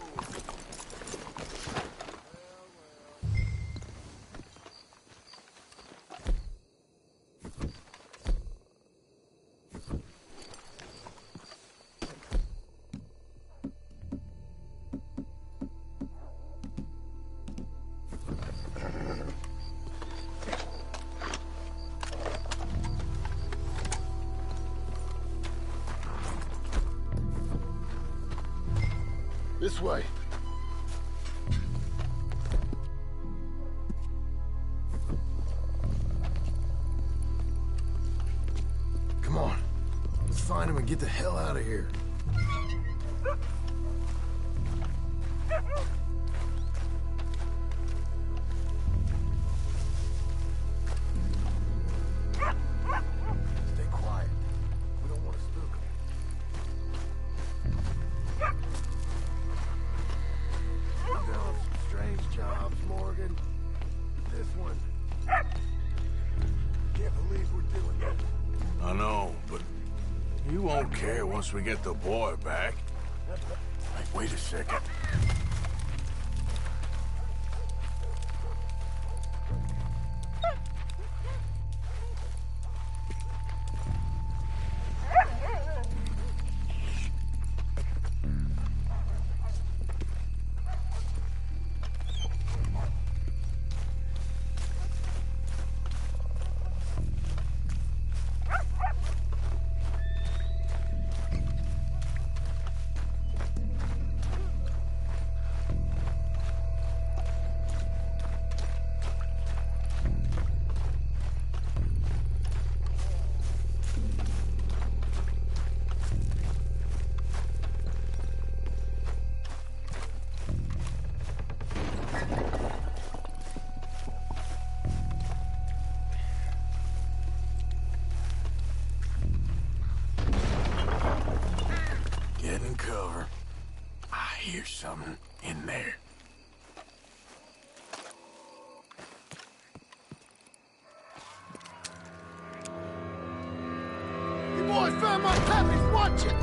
This way. Come on. Let's find him and get the hell out of here. Stay quiet. We don't want to spook him. We've done some strange jobs, Morgan. This one. Can't believe we're doing this. I know, but you won't care once we get the boy back. Hey, wait a second. Get in cover. I hear something in there. You boys found my puppies, watch it!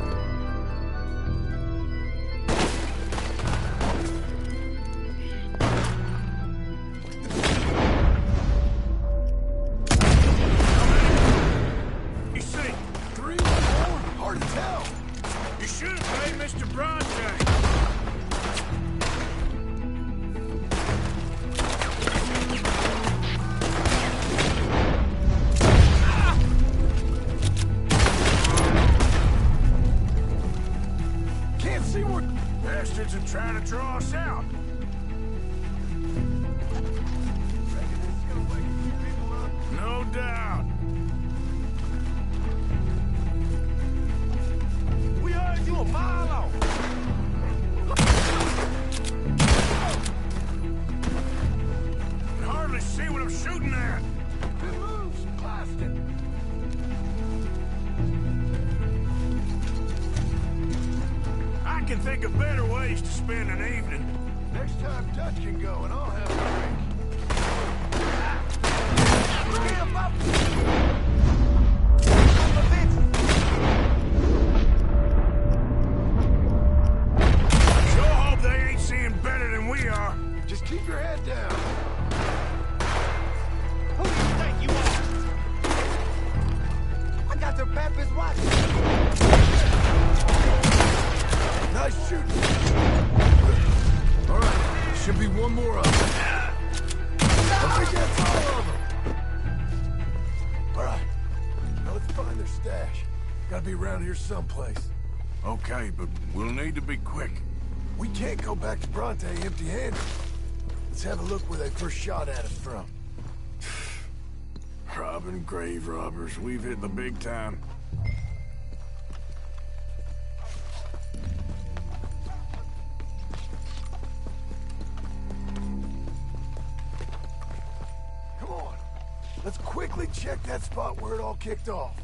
You see? 3 or 4? Hard to tell. You should have paid Mr. Bronte. Can't see what... Bastards are trying to draw us out. No doubt. We heard you a mile off. Can hardly see what I'm shooting at. It moves, plastic. I can think of better ways to spend an evening. Next time Dutch can go and I'll have a drink. Sure hope they ain't seeing better than we are. Just Keep your head down. Who do you think you are? I got the Pappers watching. Nice shooting. All right, should be one more up. I think that's all of them. All right, now let's find their stash. Gotta be around here someplace. Okay, but we'll need to be quick. We can't go back to Bronte empty-handed. Let's have a look where they first shot at us from. Robbing grave robbers. We've hit the big time. Come on. Let's quickly check that spot where it all kicked off.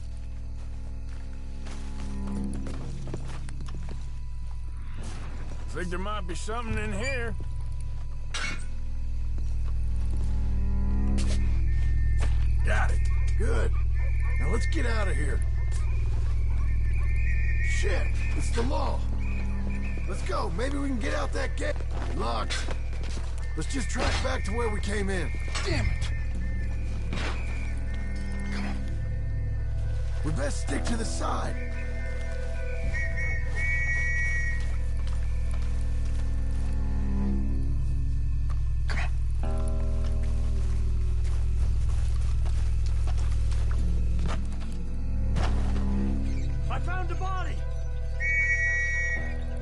Think there might be something in here. Got it. Good. Now let's get out of here. Shit, it's the law. Let's go. Maybe we can get out that gate. Locked. Let's just track back to where we came in. Damn it. Come on. We best stick to the side. I found a body!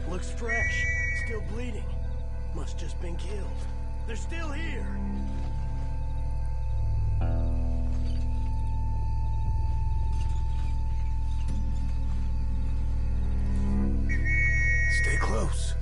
Looks fresh. Still bleeding. Must just been killed. They're still here. Stay close.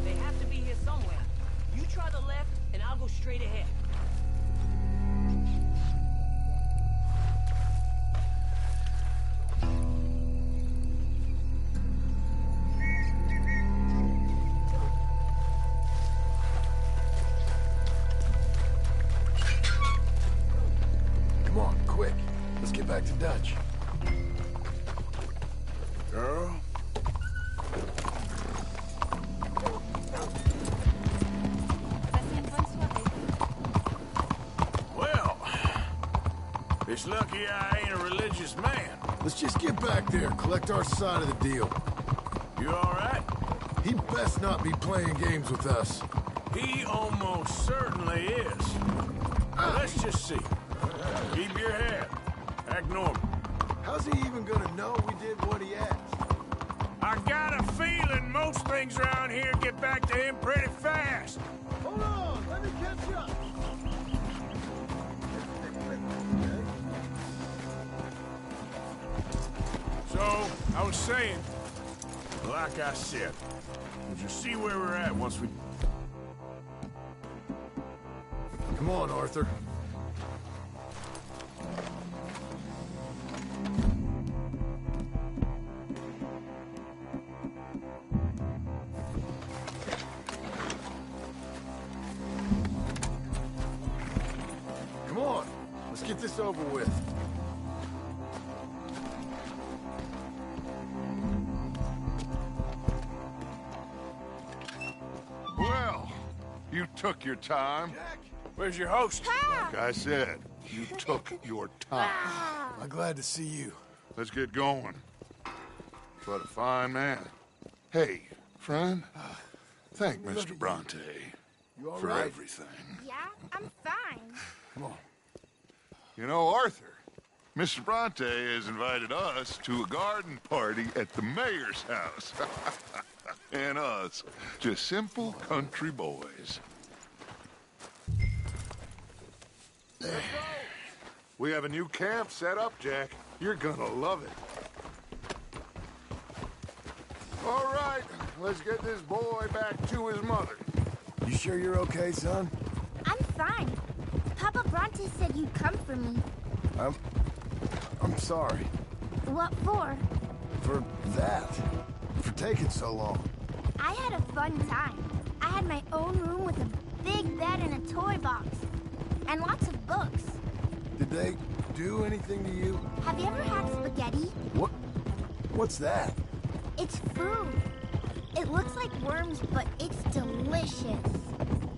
They have to be here somewhere. You try the left, and I'll go straight ahead. Come on, quick. Let's get back to Dutch. Girl? Well, it's lucky I ain't a religious man. Let's just get back there, collect our side of the deal. You all right? He best not be playing games with us. He almost certainly is. Now, let's just see. Keep your head. Act normal. How's he even gonna know we did what he asked? I got a feeling most things around here get back to him pretty fast. Hold on, let me catch up. So, I was saying, like I said, we'll just see where we're at once we... Come on, Arthur. Come on, let's get this over with. Well, you took your time. Where's your host? Like I said, you took your time. I'm glad to see you. Let's get going. What a fine man. Hey, friend, thank Mr. Bronte You all for right? everything. Yeah, I'm fine. Come on. You know, Arthur, Mr. Bronte has invited us to a garden party at the mayor's house. and us. Just simple country boys. We have a new camp set up, Jack. You're gonna love it. All right, let's get this boy back to his mother. You sure you're okay, son? I'm fine. Papa Bronte said you'd come for me. I'm sorry. What for? For that. For taking so long. I had a fun time. I had my own room with a big bed and a toy box. And lots of books. Did they do anything to you? Have you ever had spaghetti? What's that? It's food. It looks like worms, but it's delicious.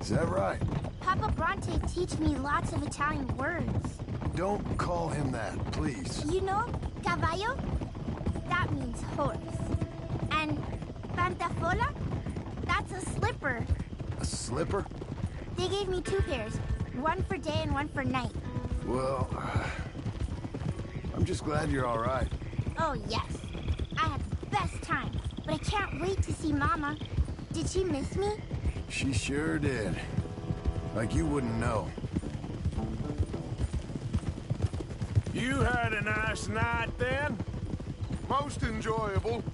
Is that right? Papa Bronte teach me lots of Italian words. Don't call him that, please. You know, caballo? That means horse. And pantafola? That's a slipper. A slipper? They gave me 2 pairs. One for day and one for night. Well, I'm just glad you're all right. Oh, yes. I had the best time. But I can't wait to see Mama. Did she miss me? She sure did. Like you wouldn't know. You had a nice night then? Most enjoyable.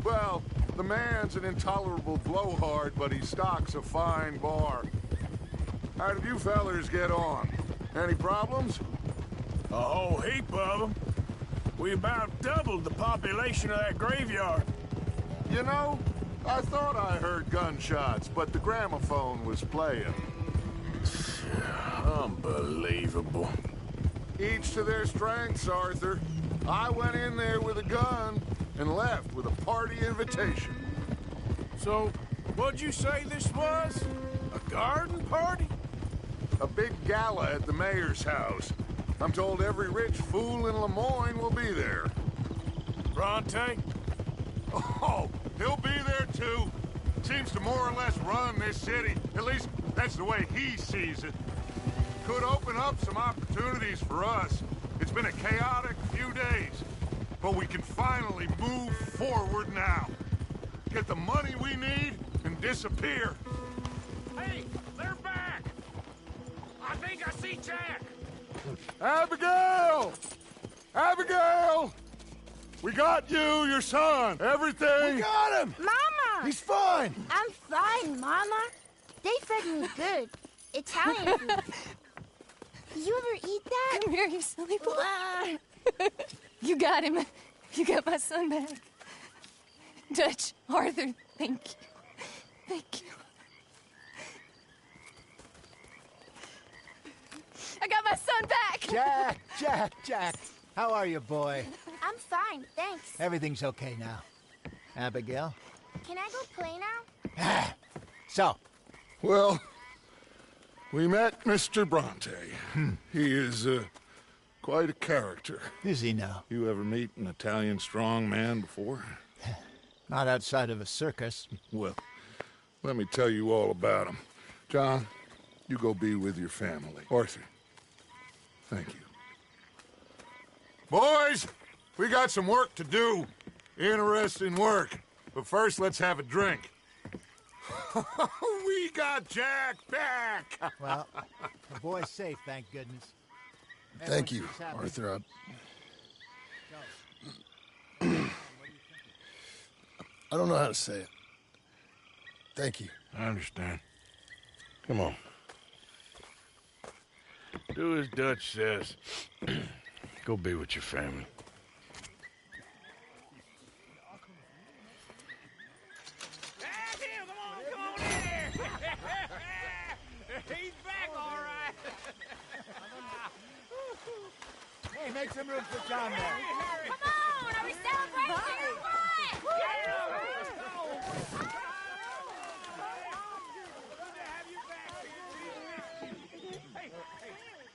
Well, the man's an intolerable blowhard, but he stocks a fine bar. How did you fellers get on? Any problems? A whole heap of them. We about doubled the population of that graveyard. You know, I thought I heard gunshots, but the gramophone was playing. Unbelievable. Each to their strengths, Arthur. I went in there with a gun and left with a party invitation. So, what'd you say this was? A garden party? A big gala at the mayor's house. I'm told every rich fool in Lemoyne will be there. Bronte? Oh, he'll be there too. Seems to more or less run this city. At least, that's the way he sees it. Could open up some opportunities for us. It's been a chaotic few days. But we can finally move forward now. Get the money we need and disappear. Hey, they're back! I think I see Jack! Abigail! Abigail! We got you, your son, everything. We got him! Mama! He's fine! I'm fine, Mama. They fed me good. Italian food. You ever eat that? Come here, you silly boy. You got him. You got my son back. Dutch, Arthur, thank you. Thank you. I got my son back! Jack. How are you, boy? I'm fine, thanks. Everything's okay now. Abigail? Can I go play now? So? Well, we met Mr. Bronte. He is, quite a character. Is he now? You ever meet an Italian strong man before? Not outside of a circus. Well, let me tell you all about him. John, you go be with your family. Arthur, thank you. Boys, we got some work to do. Interesting work. But first, let's have a drink. We got Jack back! Well, the boy's safe, thank goodness. Thank you, Arthur. I don't know how to say it. Thank you. I understand. Come on. Do as Dutch says. Go be with your family. He's back, all right. Hey, make some room for John there. Come on, are we celebrating or what?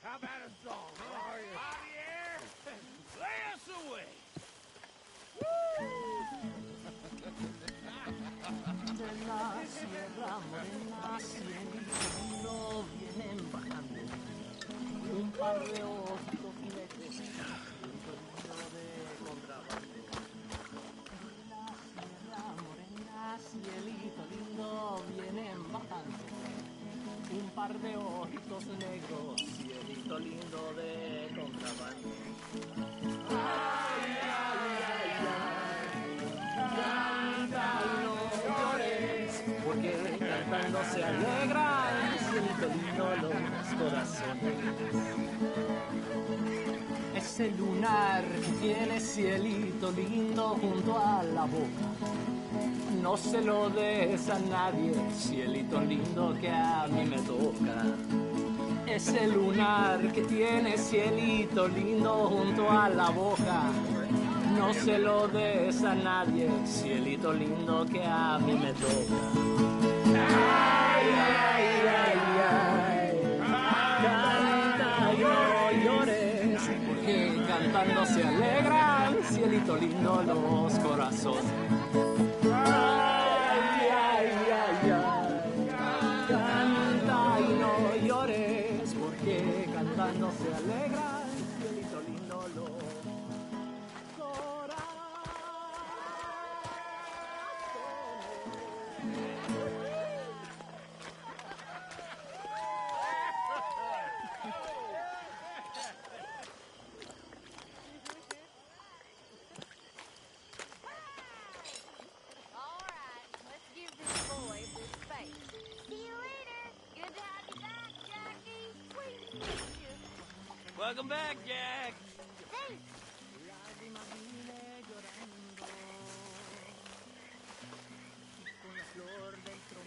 How about a song? How are you? Javier, lay us away. Un par de ositos jinetes, un sonido de contrabando. La sierra morena, cielito. par de ojitos negros, cielito lindo de contrabando. Ay, ay, ay, ay, canta y no llores, porque cantando se alegran, cielito lindo los corazones. Ese lunar que tiene cielito lindo junto a la boca, no se lo des a nadie, cielito lindo que a mí me toca. Ese lunar que tiene cielito lindo junto a la boca, no se lo des a nadie, cielito lindo que a mí me toca. Ay, ay, ay, ay, canta y no llores, porque cantando se alegran, cielito lindo los corazones. Ay, ay, ay, ay, canta y no llores, porque cantando se alegra, cielito lindo los corazones. Welcome back, Jack. Thanks.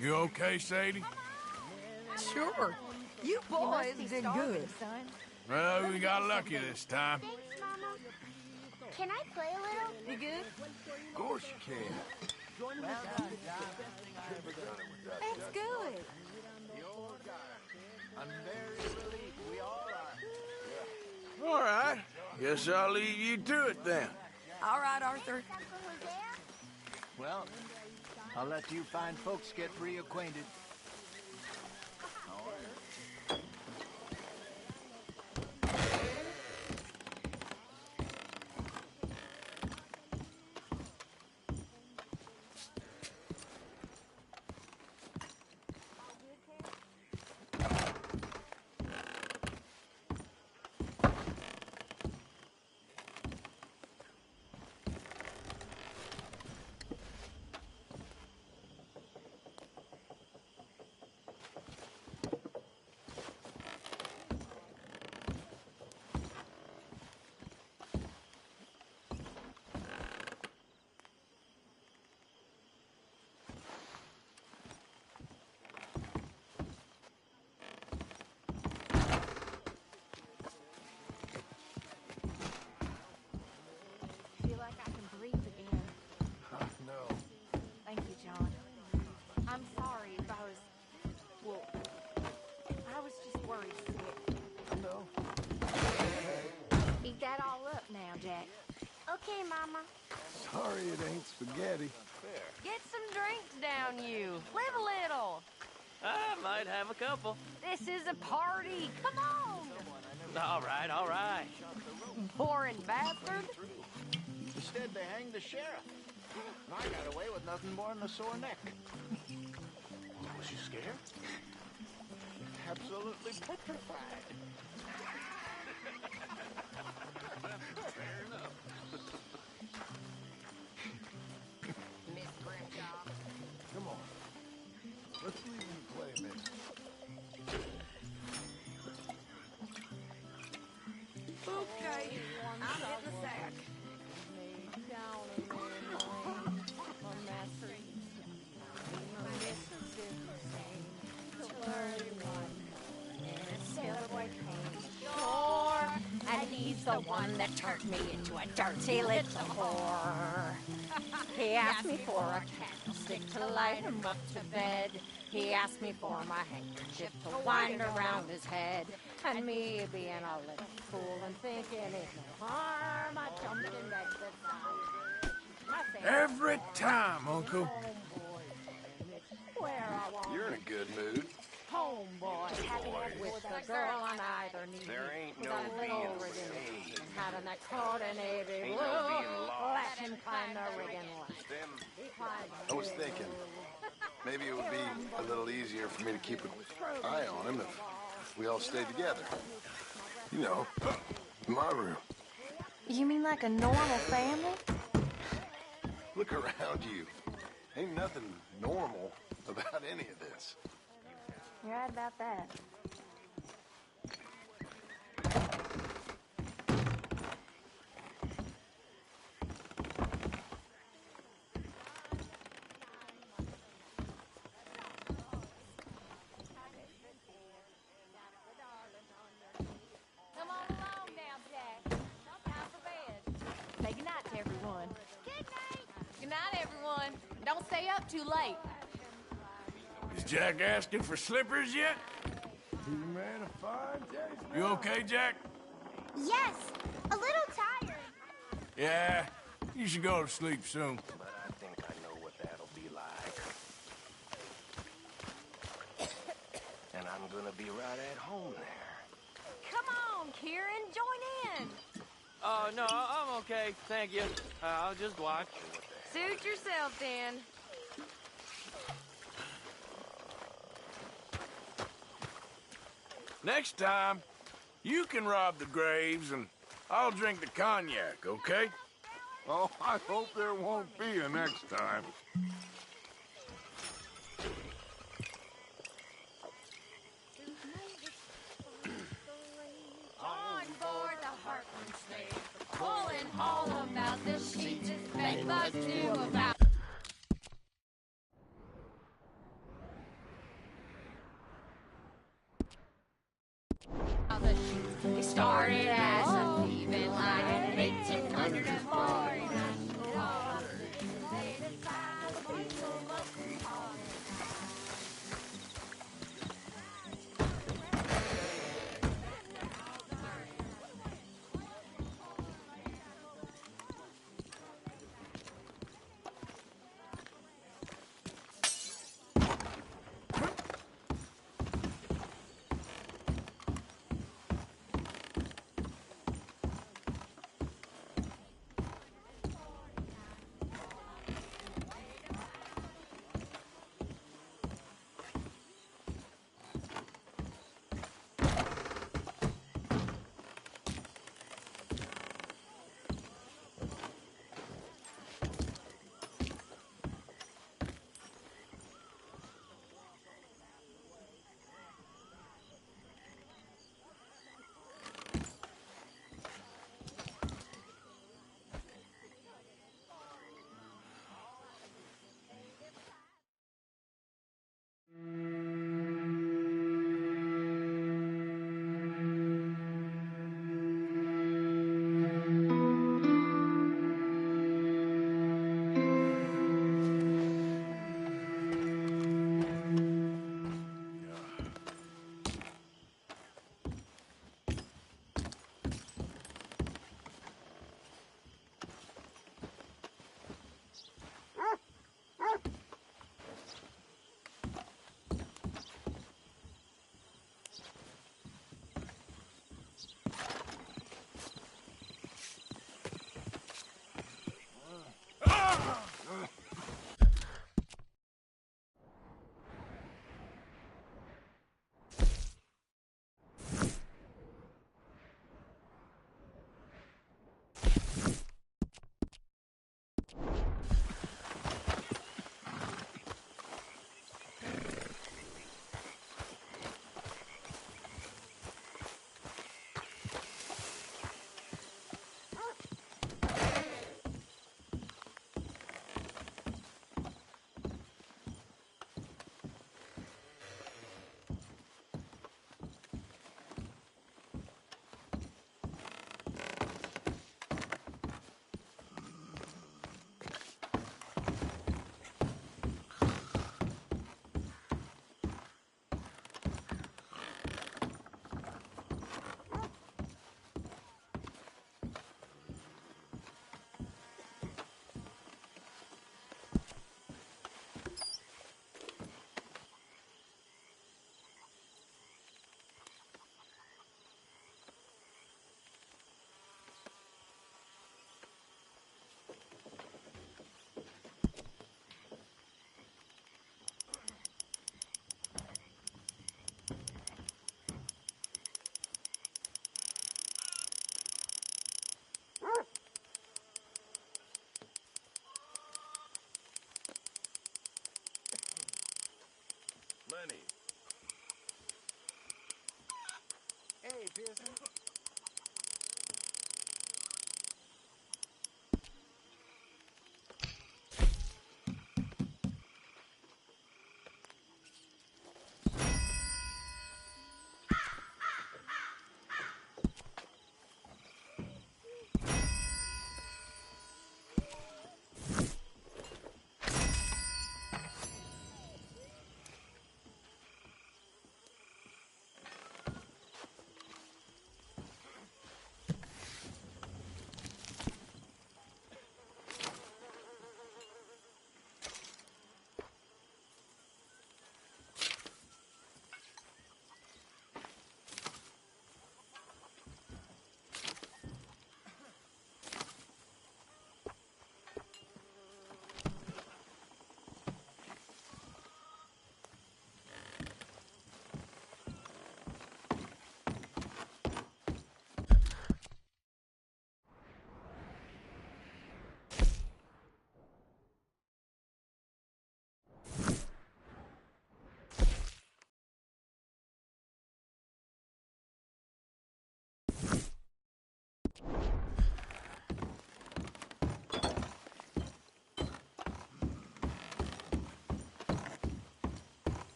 You okay, Sadie? Sure. You boys did good. Well, we got lucky this time. Thanks, Mama. Can I play a little? You good? Of course you can. That's good. I'm very relieved we all are. All right. Guess I'll leave you to it then. All right, Arthur. Well, I'll let you fine folks get reacquainted. Feel like I can breathe again. No. Thank you, John. I'm sorry if I was... Well, I was just worried sick. No. Eat that all up now, Jack. Okay, Mama. Sorry it ain't spaghetti. Get some drinks down you. Live a little. I might have a couple. This is a party. Come on. All right, all right. Boring bastard. Instead, they hanged the sheriff. And I got away with nothing more than a sore neck. Was you scared? Absolutely petrified. Fair enough. Miss Grimjaw. Come on. Let's leave him play, miss. Okay, I'm hitting the sack. And he's the one that turned me into a dirty little whore. He asked me for a candlestick to light him up to bed. He asked me for my handkerchief to wind around his head. And me being a little fool and thinking it's no harm, I jumped in bed beside him. Every time, Uncle. Where I want You're in a good mood. homeboy with the girl on either knee. There ain't with no a being little rigging, saved. having that coat and navy Ain't blue. no being lost. Let him climb the rigging ladder. Them, He climbed I was the thinking, Maybe it would be a little easier for me to keep an eye on him if we all stayed together. You know, in my room. You mean like a normal family? Look around you. Ain't nothing normal about any of this. You're right about that. Come on along now, Jack. Time for bed. Say goodnight to everyone. Good night. Good night, everyone. Don't stay up too late. Is Jack asking for slippers yet? You man a fine taste. You okay, Jack? Yes, a little tired. Yeah, you should go to sleep soon. But I think I know what that'll be like. And I'm gonna be right at home there. Come on, Kieran, join in. Oh, no, I'm okay. Thank you. I'll just watch. Suit yourself, then. Next time, you can rob the graves and I'll drink the cognac, okay? Oh, I hope there won't be a next time. On board the Heartland slave, pulling all about the sheets is big bucks knew about. The sheets, they started as a thieving line in 1804.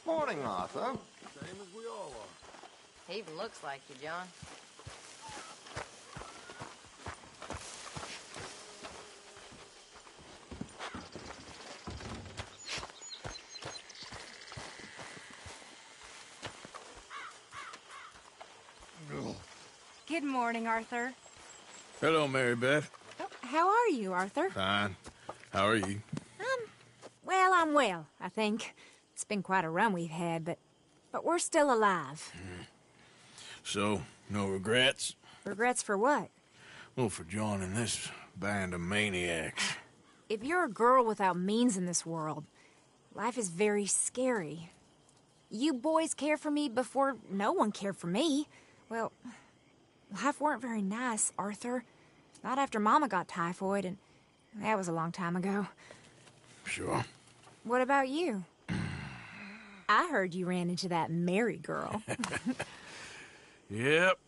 Morning, Arthur. Same as we all are. He even looks like you, John. Good morning, Arthur. Hello, Mary Beth. How are you, Arthur? Fine. How are you? Well, I'm well, I think. It's been quite a run we've had, but we're still alive. So, no regrets? Regrets for what? Well, for joining this band of maniacs. If you're a girl without means in this world, life is very scary. You boys cared for me before no one cared for me. Well, life weren't very nice, Arthur. Not after Mama got typhoid, and that was a long time ago. Sure. What about you? I heard you ran into that Mary girl. Yep.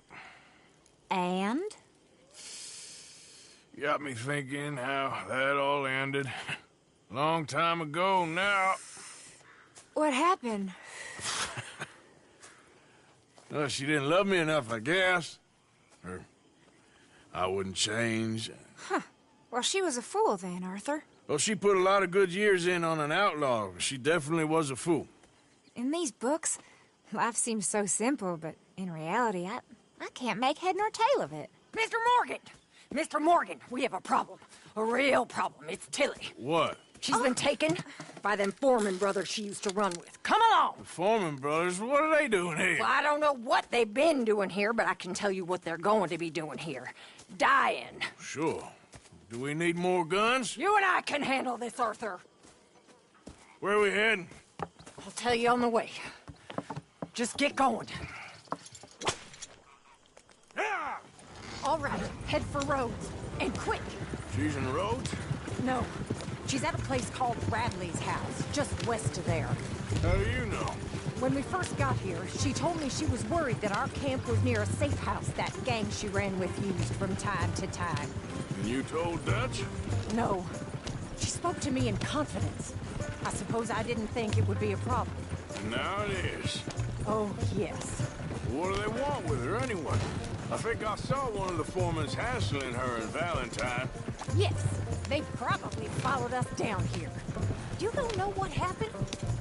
And? Got me thinking how that all ended. Long time ago now. What happened? Well, she didn't love me enough, I guess. Or I wouldn't change. Huh. Well, she was a fool then, Arthur. Well, she put a lot of good years in on an outlaw. She definitely was a fool. In these books, life seems so simple, but in reality, I can't make head nor tail of it. Mr. Morgan! Mr. Morgan, we have a problem. A real problem. It's Tilly. What? She's been taken by them Foreman brothers she used to run with. Come along! The Foreman brothers? What are they doing here? Well, I don't know what they've been doing here, but I can tell you what they're going to be doing here. Dying. Sure. Do we need more guns? You and I can handle this, Arthur. Where are we heading? I'll tell you on the way. Just get going. All right, head for Rhodes. And quick. She's in Rhodes? No. She's at a place called Bradley's house, just west of there. How do you know? When we first got here, she told me she was worried that our camp was near a safe house that gang she ran with used from time to time. And you told Dutch? No. She spoke to me in confidence. I suppose I didn't think it would be a problem. And now it is. Oh, yes. What do they want with her anyway? I think I saw one of the foremans hassling her and Valentine. Yes, they probably followed us down here. You don't know what happened?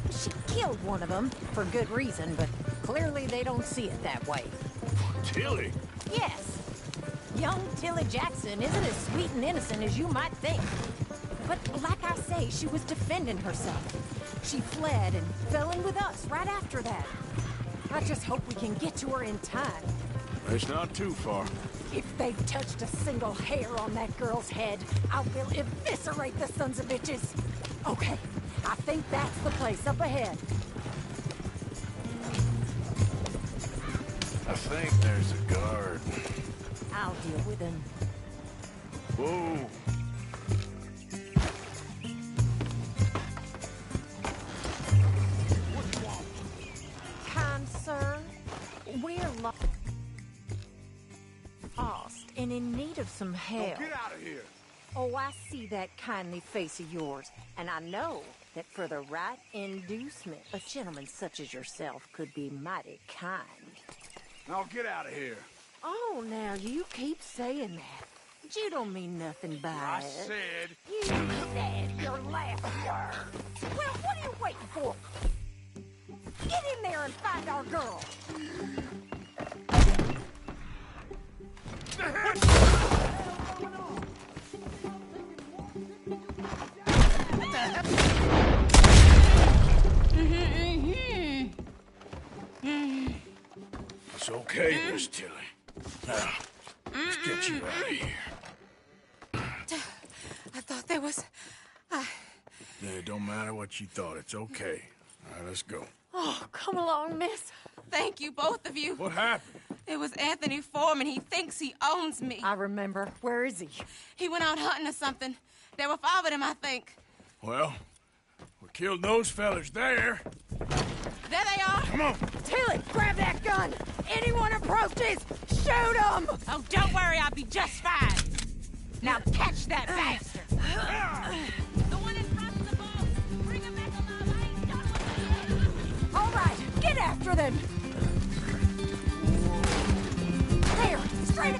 She killed one of them, for good reason, but clearly they don't see it that way. Tilly? Yes. Young Tilly Jackson isn't as sweet and innocent as you might think. But like I say, she was defending herself. She fled and fell in with us right after that. I just hope we can get to her in time. It's not too far. If they've touched a single hair on that girl's head, I will eviscerate the sons of bitches. Okay, I think that's the place up ahead. I think there's a guard. I'll deal with him. Whoa. Kind sir, we're lost and in need of some help. Get out of here! Oh, I see that kindly face of yours, and I know that for the right inducement, a gentleman such as yourself could be mighty kind. Now get out of here. Oh, now you keep saying that. But you don't mean nothing by I it. said... You said your last words. Well, what are you waiting for? Get in there and find our girl. It's okay, Miss Tilly. Now, let's get you out of here. I thought there was... Yeah, it don't matter what you thought. It's okay. All right, let's go. Oh, come along, miss. Thank you, both of you. What happened? It was Anthony Foreman. He thinks he owns me. I remember. Where is he? He went out hunting or something. There were 5 of them, I think. Well, we killed those fellas there. There they are. Come on. Tilly, grab that gun. Anyone approaches, shoot them. Oh, don't worry. I'll be just fine. Now catch that bastard. The one in front of the boat. Bring him back alive. I ain't done with him. Hold faster then. There, straight.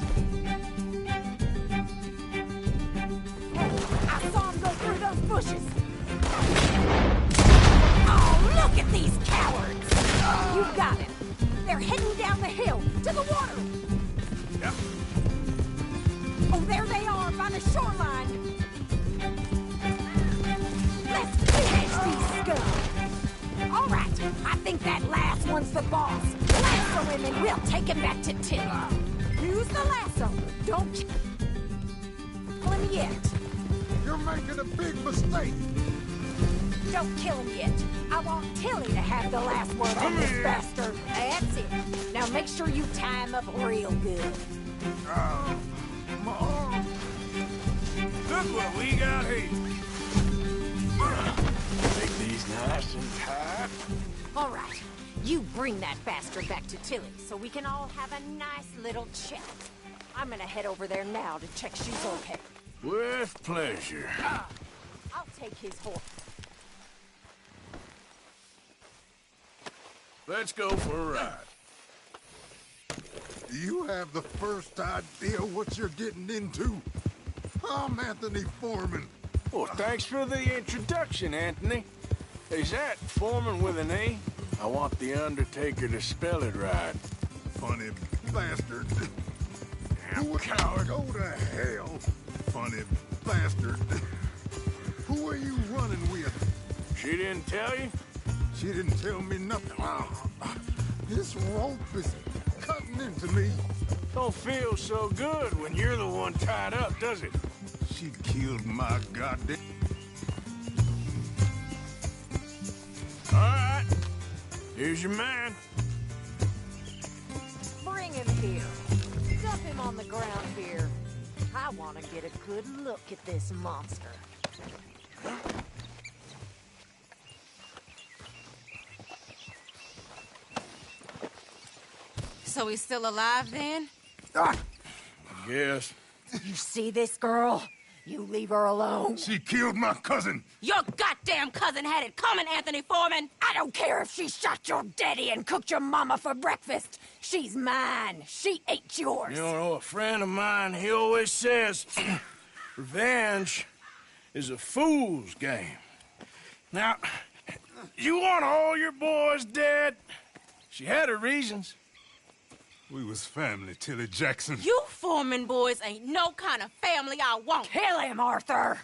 Hey, I saw him go through those bushes. Oh, look at these cowards! You got him. They're heading down the hill to the water. Yeah. Oh, there they are by the shoreline. Let's finish these scum. All right, I think that last one's the boss. Lasso him and we'll take him back to Tilly. Use the lasso. Don't kill him yet. You're making a big mistake. Don't kill him yet. I want Tilly to have the last word on this bastard. That's it. Now make sure you tie him up real good. My arm. Look what we got here. Take these nice and tight. All right, you bring that bastard back to Tilly so we can all have a nice little chat. I'm gonna head over there now to check she's okay. With pleasure. I'll take his horse. Let's go for a ride. Do you have the first idea what you're getting into? I'm Anthony Foreman. Well, thanks for the introduction, Anthony. Is that Foreman with an A? I want the Undertaker to spell it right. Funny bastard. Who coward? Go to hell. Funny bastard. Who are you running with? She didn't tell you? She didn't tell me nothing. This rope is cutting into me. Don't feel so good when you're the one tied up, does it? She killed my goddamn... All right. Here's your man. Bring him here. Dump him on the ground here. I want to get a good look at this monster. So he's still alive then? Yes. You see this girl? You leave her alone. She killed my cousin. Your goddamn cousin had it coming, Anthony Foreman. I don't care if she shot your daddy and cooked your mama for breakfast. She's mine. She ate yours. You know, a friend of mine, he always says, revenge is a fool's game. Now, you want all your boys dead? She had her reasons. We was family, Tilly Jackson. You Foreman boys ain't no kind of family I want. Kill him, Arthur.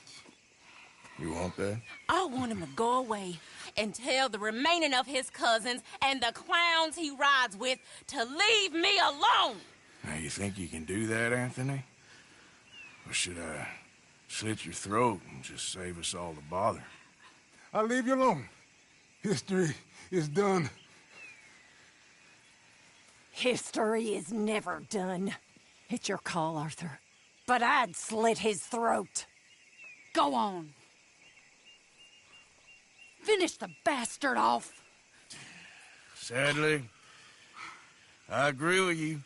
You want that? I want him to go away and tell the remaining of his cousins and the clowns he rides with to leave me alone. Now, you think you can do that, Anthony? Or should I slit your throat and just save us all the bother? I'll leave you alone. History is done. History is never done. It's your call, Arthur. But I'd slit his throat. Go on. Finish the bastard off. Sadly, I agree with you.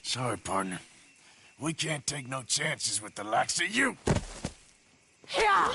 Sorry, partner. We can't take no chances with the likes of you. Yeah.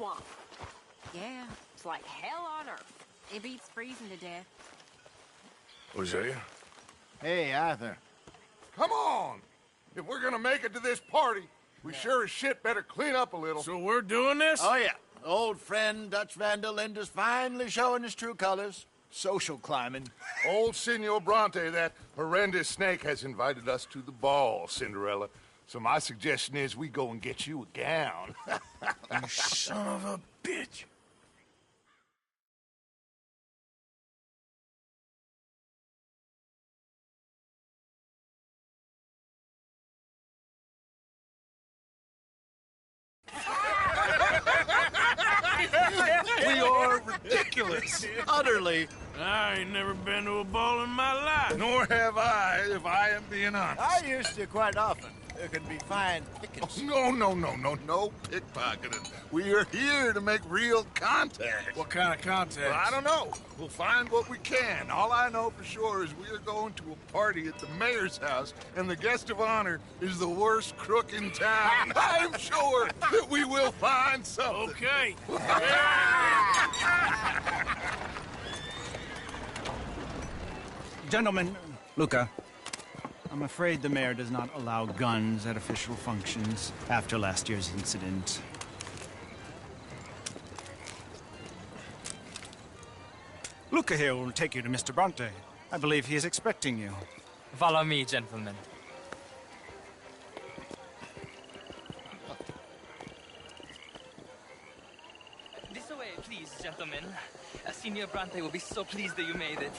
swamp. Yeah, it's like hell on earth. It beats freezing to death. Hosea? Hey, Arthur. Come on! If we're gonna make it to this party, we sure as shit better clean up a little. So we're doing this? Oh, yeah. Old friend Dutch Van der Linde's finally showing his true colors. Social climbing. Old Senor Bronte, that horrendous snake, has invited us to the ball, Cinderella. So my suggestion is we go and get you a gown. You son of a bitch. We are ridiculous. Utterly. I ain't never been to a ball in my life. Nor have I, if I am being honest. I used to quite often. There can be fine pickings. No pickpocketing. We are here to make real contact. What kind of contact? Well, I don't know. We'll find what we can. All I know for sure is we are going to a party at the mayor's house, and the guest of honor is the worst crook in town. I'm sure that we will find something. Okay. Gentlemen, Luca, I'm afraid the mayor does not allow guns at official functions after last year's incident. Luca here will take you to Mr. Bronte. I believe he is expecting you. Follow me, gentlemen. This way, please, gentlemen. Senior Bronte will be so pleased that you made it.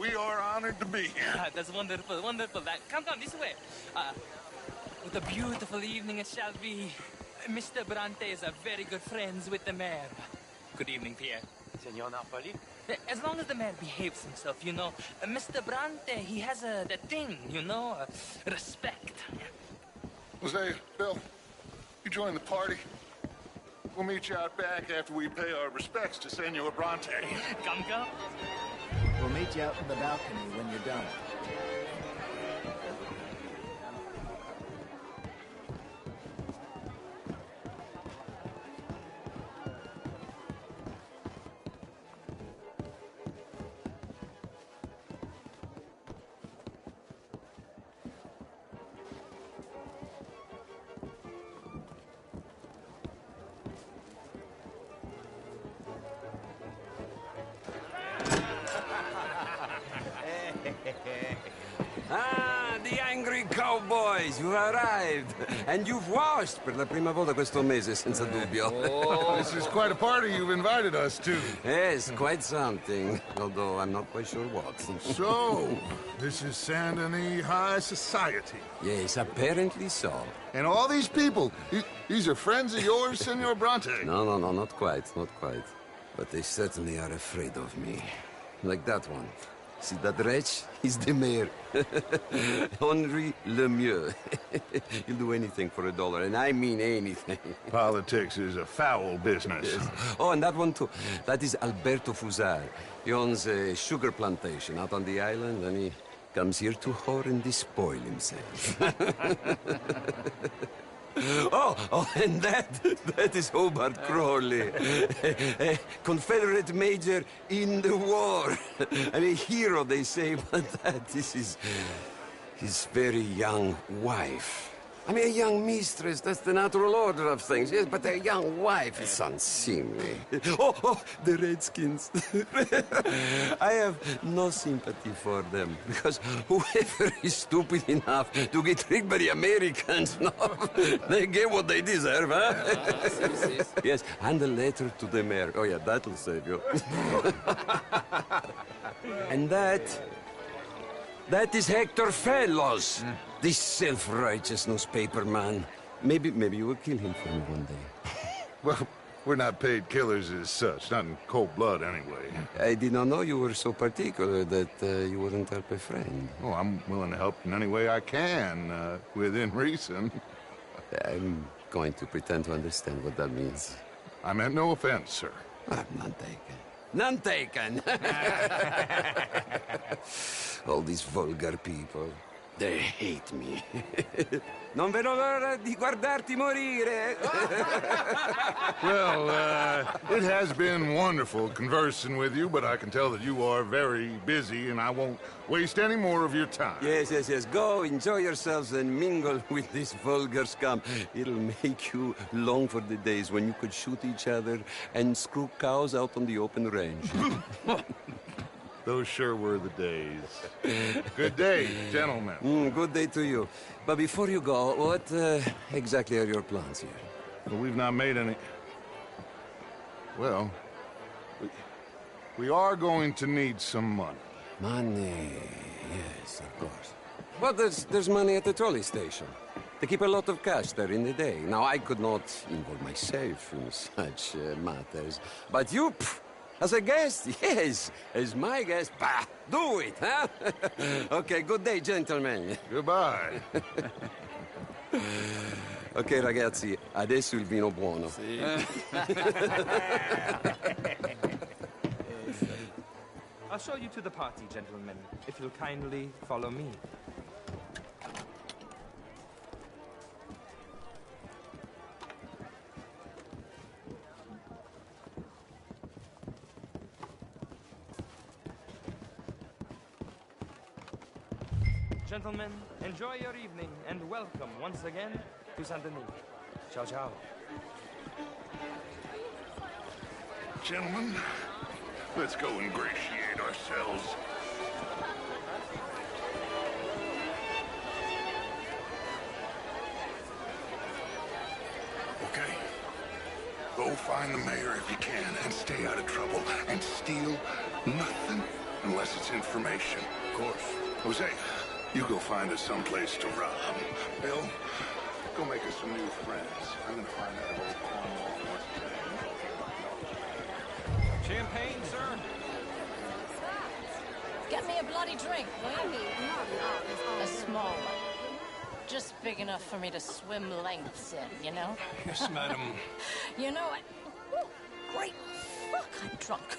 We are honored to be here. That's wonderful, wonderful. Come, this way. What a beautiful evening it shall be. Mr. Bronte is a very good friends with the mayor. Good evening, Pierre. Senor Napoli? As long as the mayor behaves himself, you know. Mr. Bronte, he has that thing, you know, respect. Hosea, Bill, you join the party. We'll meet you out back after we pay our respects to Senor Bronte. Come. We'll meet you out in the balcony when you're done. The angry cowboys, you've arrived. And you've washed per la prima volta questo mese, senza dubbio. Oh, this is quite a party you've invited us to. Yes, quite something. Although I'm not quite sure what. So, this is Saint Denis High Society. Yes, apparently so. And all these people, these are friends of yours, Senor Bronte? No, not quite. But they certainly are afraid of me. Like that one. See that wretch? He's the mayor. Henri Lemieux. He'll do anything for $1, and I mean anything. Politics is a foul business. Yes. Oh, and that one too. That is Alberto Fusar. He owns a sugar plantation out on the island, and he comes here to whore and despoil himself. Oh, and that is Hobart Crawley, a Confederate major in the war. And a hero, they say, but that is his very young wife. I mean, a young mistress, that's the natural order of things, yes, but a young wife is unseemly. Oh, the Redskins. I have no sympathy for them, because whoever is stupid enough to get tricked by the Americans, no, they get what they deserve, huh? Yes, and a letter to the mayor. Oh, yeah, that'll save you. And that is Hector Fellows. This self-righteous newspaper man. Maybe you will kill him for me one day. Well, we're not paid killers as such, not in cold blood anyway. I did not know you were so particular that you wouldn't help a friend. Oh, I'm willing to help in any way I can, within reason. I'm going to pretend to understand what that means. I meant no offense, sir. None taken. None taken! All these vulgar people. They hate me. Non vedo l'ora di guardarti morire. Well, it has been wonderful conversing with you, but I can tell that you are very busy, and I won't waste any more of your time. Yes. Go, enjoy yourselves, and mingle with this vulgar scum. It'll make you long for the days when you could shoot each other and screw cows out on the open range. Those sure were the days. Good day, gentlemen. Good day to you. But before you go, what exactly are your plans here? Well, we've not made any... Well, we are going to need some money. Money, yes, of course. But there's money at the trolley station. They keep a lot of cash there in the day. Now, I could not involve myself in such matters. But you... As a guest? Yes. As my guest? Bah, do it, huh? Okay, good day, gentlemen. Goodbye. Ok, ragazzi, adesso il vino buono. I'll show you to the party, gentlemen, if you'll kindly follow me. Gentlemen, enjoy your evening, and welcome once again to Saint Denis. Ciao, ciao. Gentlemen, let's go ingratiate ourselves. Okay. Go find the mayor if you can, and stay out of trouble, and steal nothing unless it's information. Of course. Jose, you go find us someplace to rob. Bill, go make us some new friends. I'm gonna find out if old Cornwall wants to... Champagne, sir? Get me a bloody drink, will you? A small one. Just big enough for me to swim lengths in, you know? Yes, madam. You know, great fuck, I'm drunk.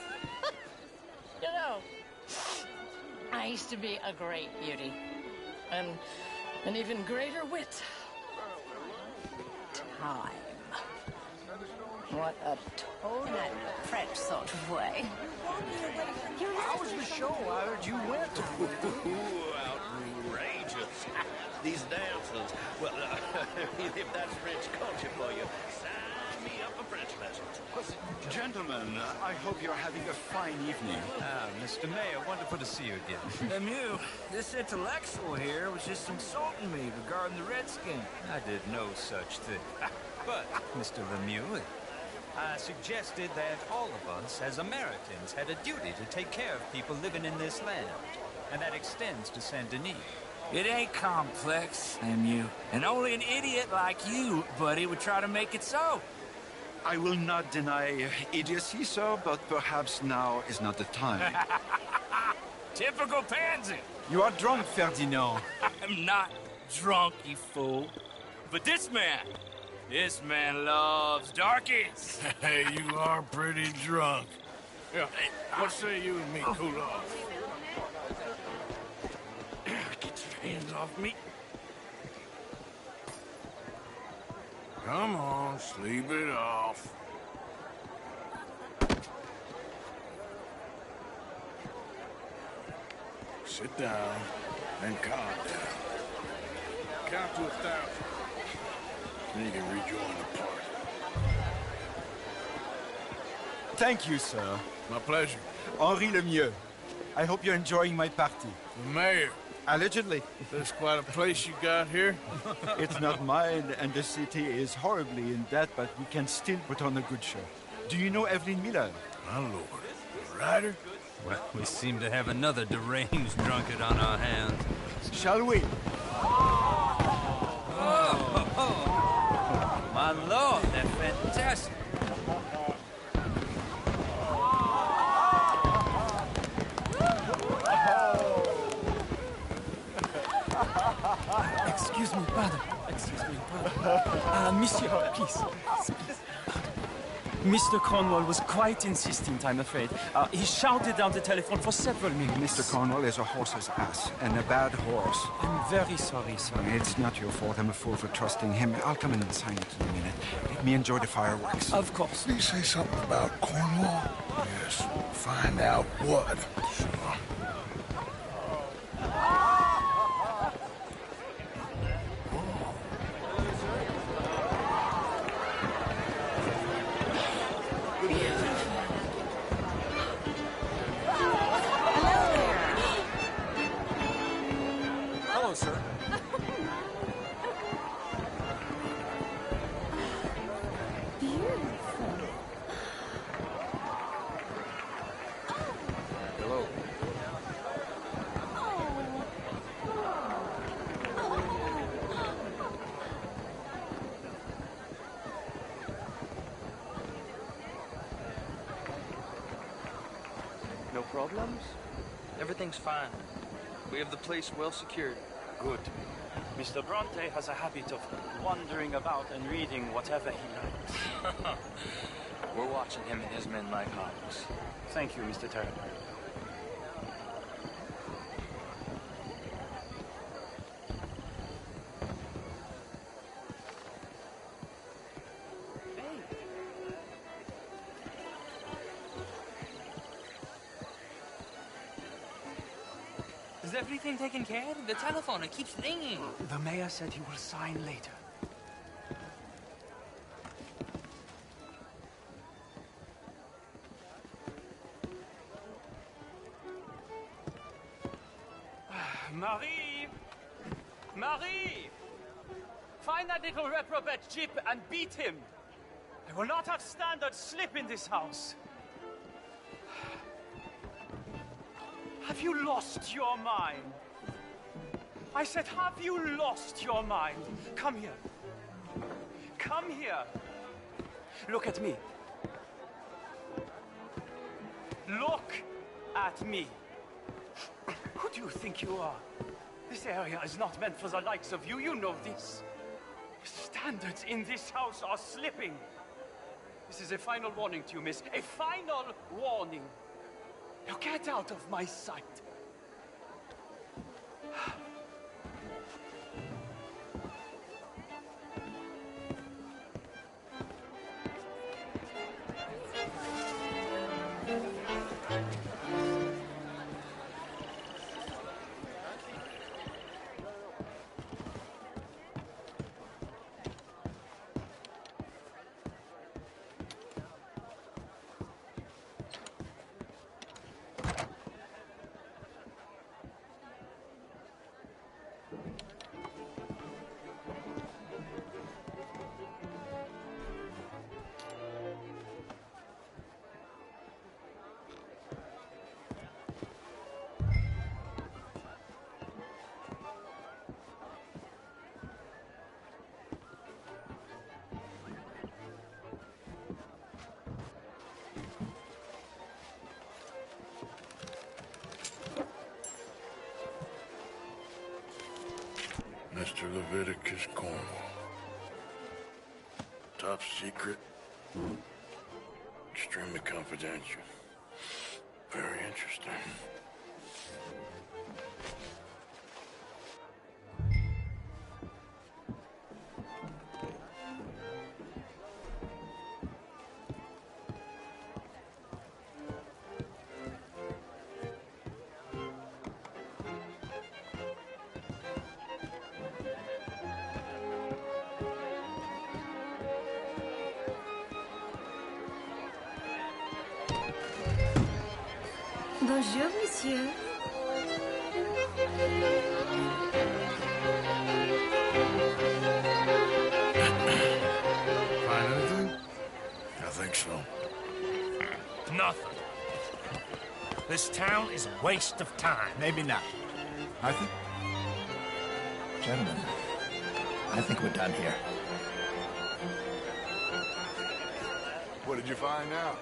You know, I used to be a great beauty. And an even greater wit. Time. What a total French sort of way. How was the show? I heard you went. Outrageous. These dancers. Well, if that's French culture for you, sign me up for French lessons. Gentlemen, I hope you're having a fine evening. Mr. Mayor, wonderful to see you again. Lemieux, this intellectual here was just insulting me regarding the Redskin. I did no such thing. But, Mr. Lemieux, I suggested that all of us, as Americans, had a duty to take care of people living in this land. And that extends to Saint Denis. It ain't complex, Lemieux. And only an idiot like you, buddy, would try to make it so. I will not deny idiocy, sir, but perhaps now is not the time. Typical pansy. You are drunk, Ferdinand. I'm not drunk, you fool. But this man loves darkies. Hey, you are pretty drunk. Yeah, what say you and me cool off? Get your hands off me. Come on, sleep it off. Sit down and calm down. Count to 1,000. Then you can rejoin the party. Thank you, sir. My pleasure. Henri Lemieux. I hope you're enjoying my party. The mayor. Allegedly. That's quite a place you got here. It's not mine, and the city is horribly in debt, but we can still put on a good show. Do you know Evelyn Miller? My lord. The writer? Well, we seem to have another deranged drunkard on our hands. Shall we? My lord, that's fantastic. Excuse me, brother. Excuse me, brother. Monsieur, please. Mr. Cornwall was quite insistent, I'm afraid. He shouted down the telephone for several minutes. Mr. Cornwall is a horse's ass, and a bad horse. I'm very sorry, sir. It's not your fault. I'm a fool for trusting him. I'll come in and sign it in a minute. Let me enjoy the fireworks. Of course. Did he say something about Cornwall? Yes. Find out what. Sure. Hello, sir. Hello. No problems? Everything's fine. We have the place well secured. Good. Mr. Bronte has a habit of wandering about and reading whatever he likes. We're watching him and his men like hawks. Thank you, Mr. Turner. Is everything taken care of? The telephone, it keeps ringing. The mayor said he will sign later. Marie! Marie! Find that little reprobate Jip and beat him. I will not have standard slip in this house. Have you lost your mind? I said, have you lost your mind? Come here. Come here. Look at me. Look at me. Who do you think you are? This area is not meant for the likes of you. You know this. Standards in this house are slipping. This is a final warning to you, miss. A final warning. Now get out of my sight. Mr. Leviticus Cornwall. Top secret. Extremely confidential. Very interesting. Bonjour, monsieur. Find anything? I think so. Nothing. This town is a waste of time. Maybe not. Arthur? Gentlemen, I think we're done here. What did you find out?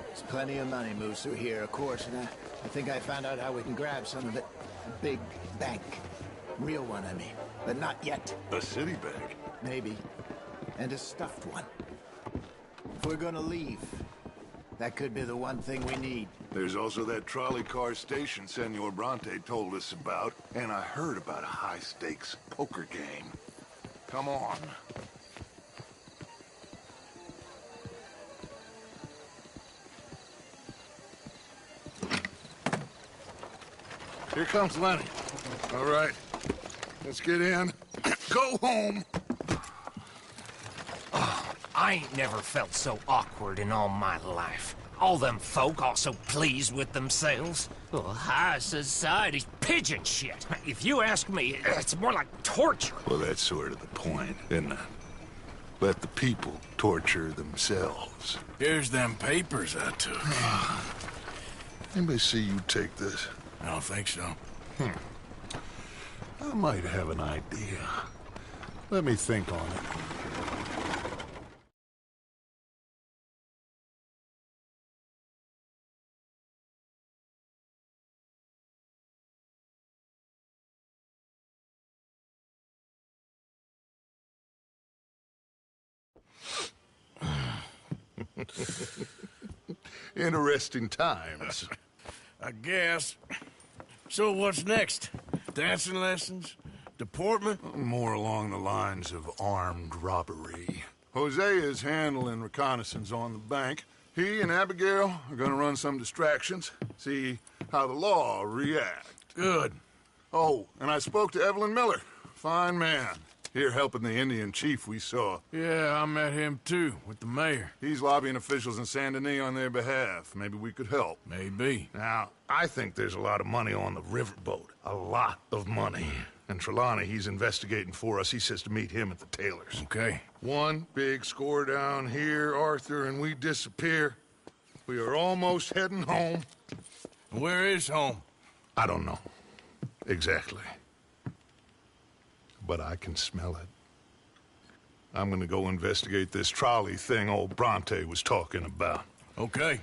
There's plenty of money moves through here, of course, and I think I found out how we can grab some of it. A big bank. Real one, I mean. But not yet. A city bank? Maybe. And a stuffed one. if we're gonna leave. That could be the one thing we need. There's also that trolley car station Senor Bronte told us about, and I heard about a high-stakes poker game. Come on. Here comes Lenny. All right, let's get in. Go home. I ain't never felt so awkward in all my life. All them folk all so pleased with themselves. Oh, high society's pigeon shit. If you ask me, it's more like torture. Well, that's sort of the point, isn't it? Let the people torture themselves. Here's them papers I took. Anybody see you take this? I don't think so. I might have an idea. Let me think on it. Interesting times. I guess. So what's next? Dancing lessons? Deportment? More along the lines of armed robbery. Hosea is handling reconnaissance on the bank. He and Abigail are gonna run some distractions, see how the law react. Good. Oh, and I spoke to Evelyn Miller. Fine man. Here helping the Indian chief we saw. Yeah, I met him too, with the mayor. He's lobbying officials in Saint Denis on their behalf. Maybe we could help. Maybe. Now, I think there's a lot of money on the riverboat. A lot of money. And Trelawney, he's investigating for us. He says to meet him at the Taylor's. Okay. One big score down here, Arthur, and we disappear. We are almost heading home. Where is home? I don't know. Exactly. But I can smell it. I'm gonna go investigate this trolley thing old Bronte was talking about. Okay.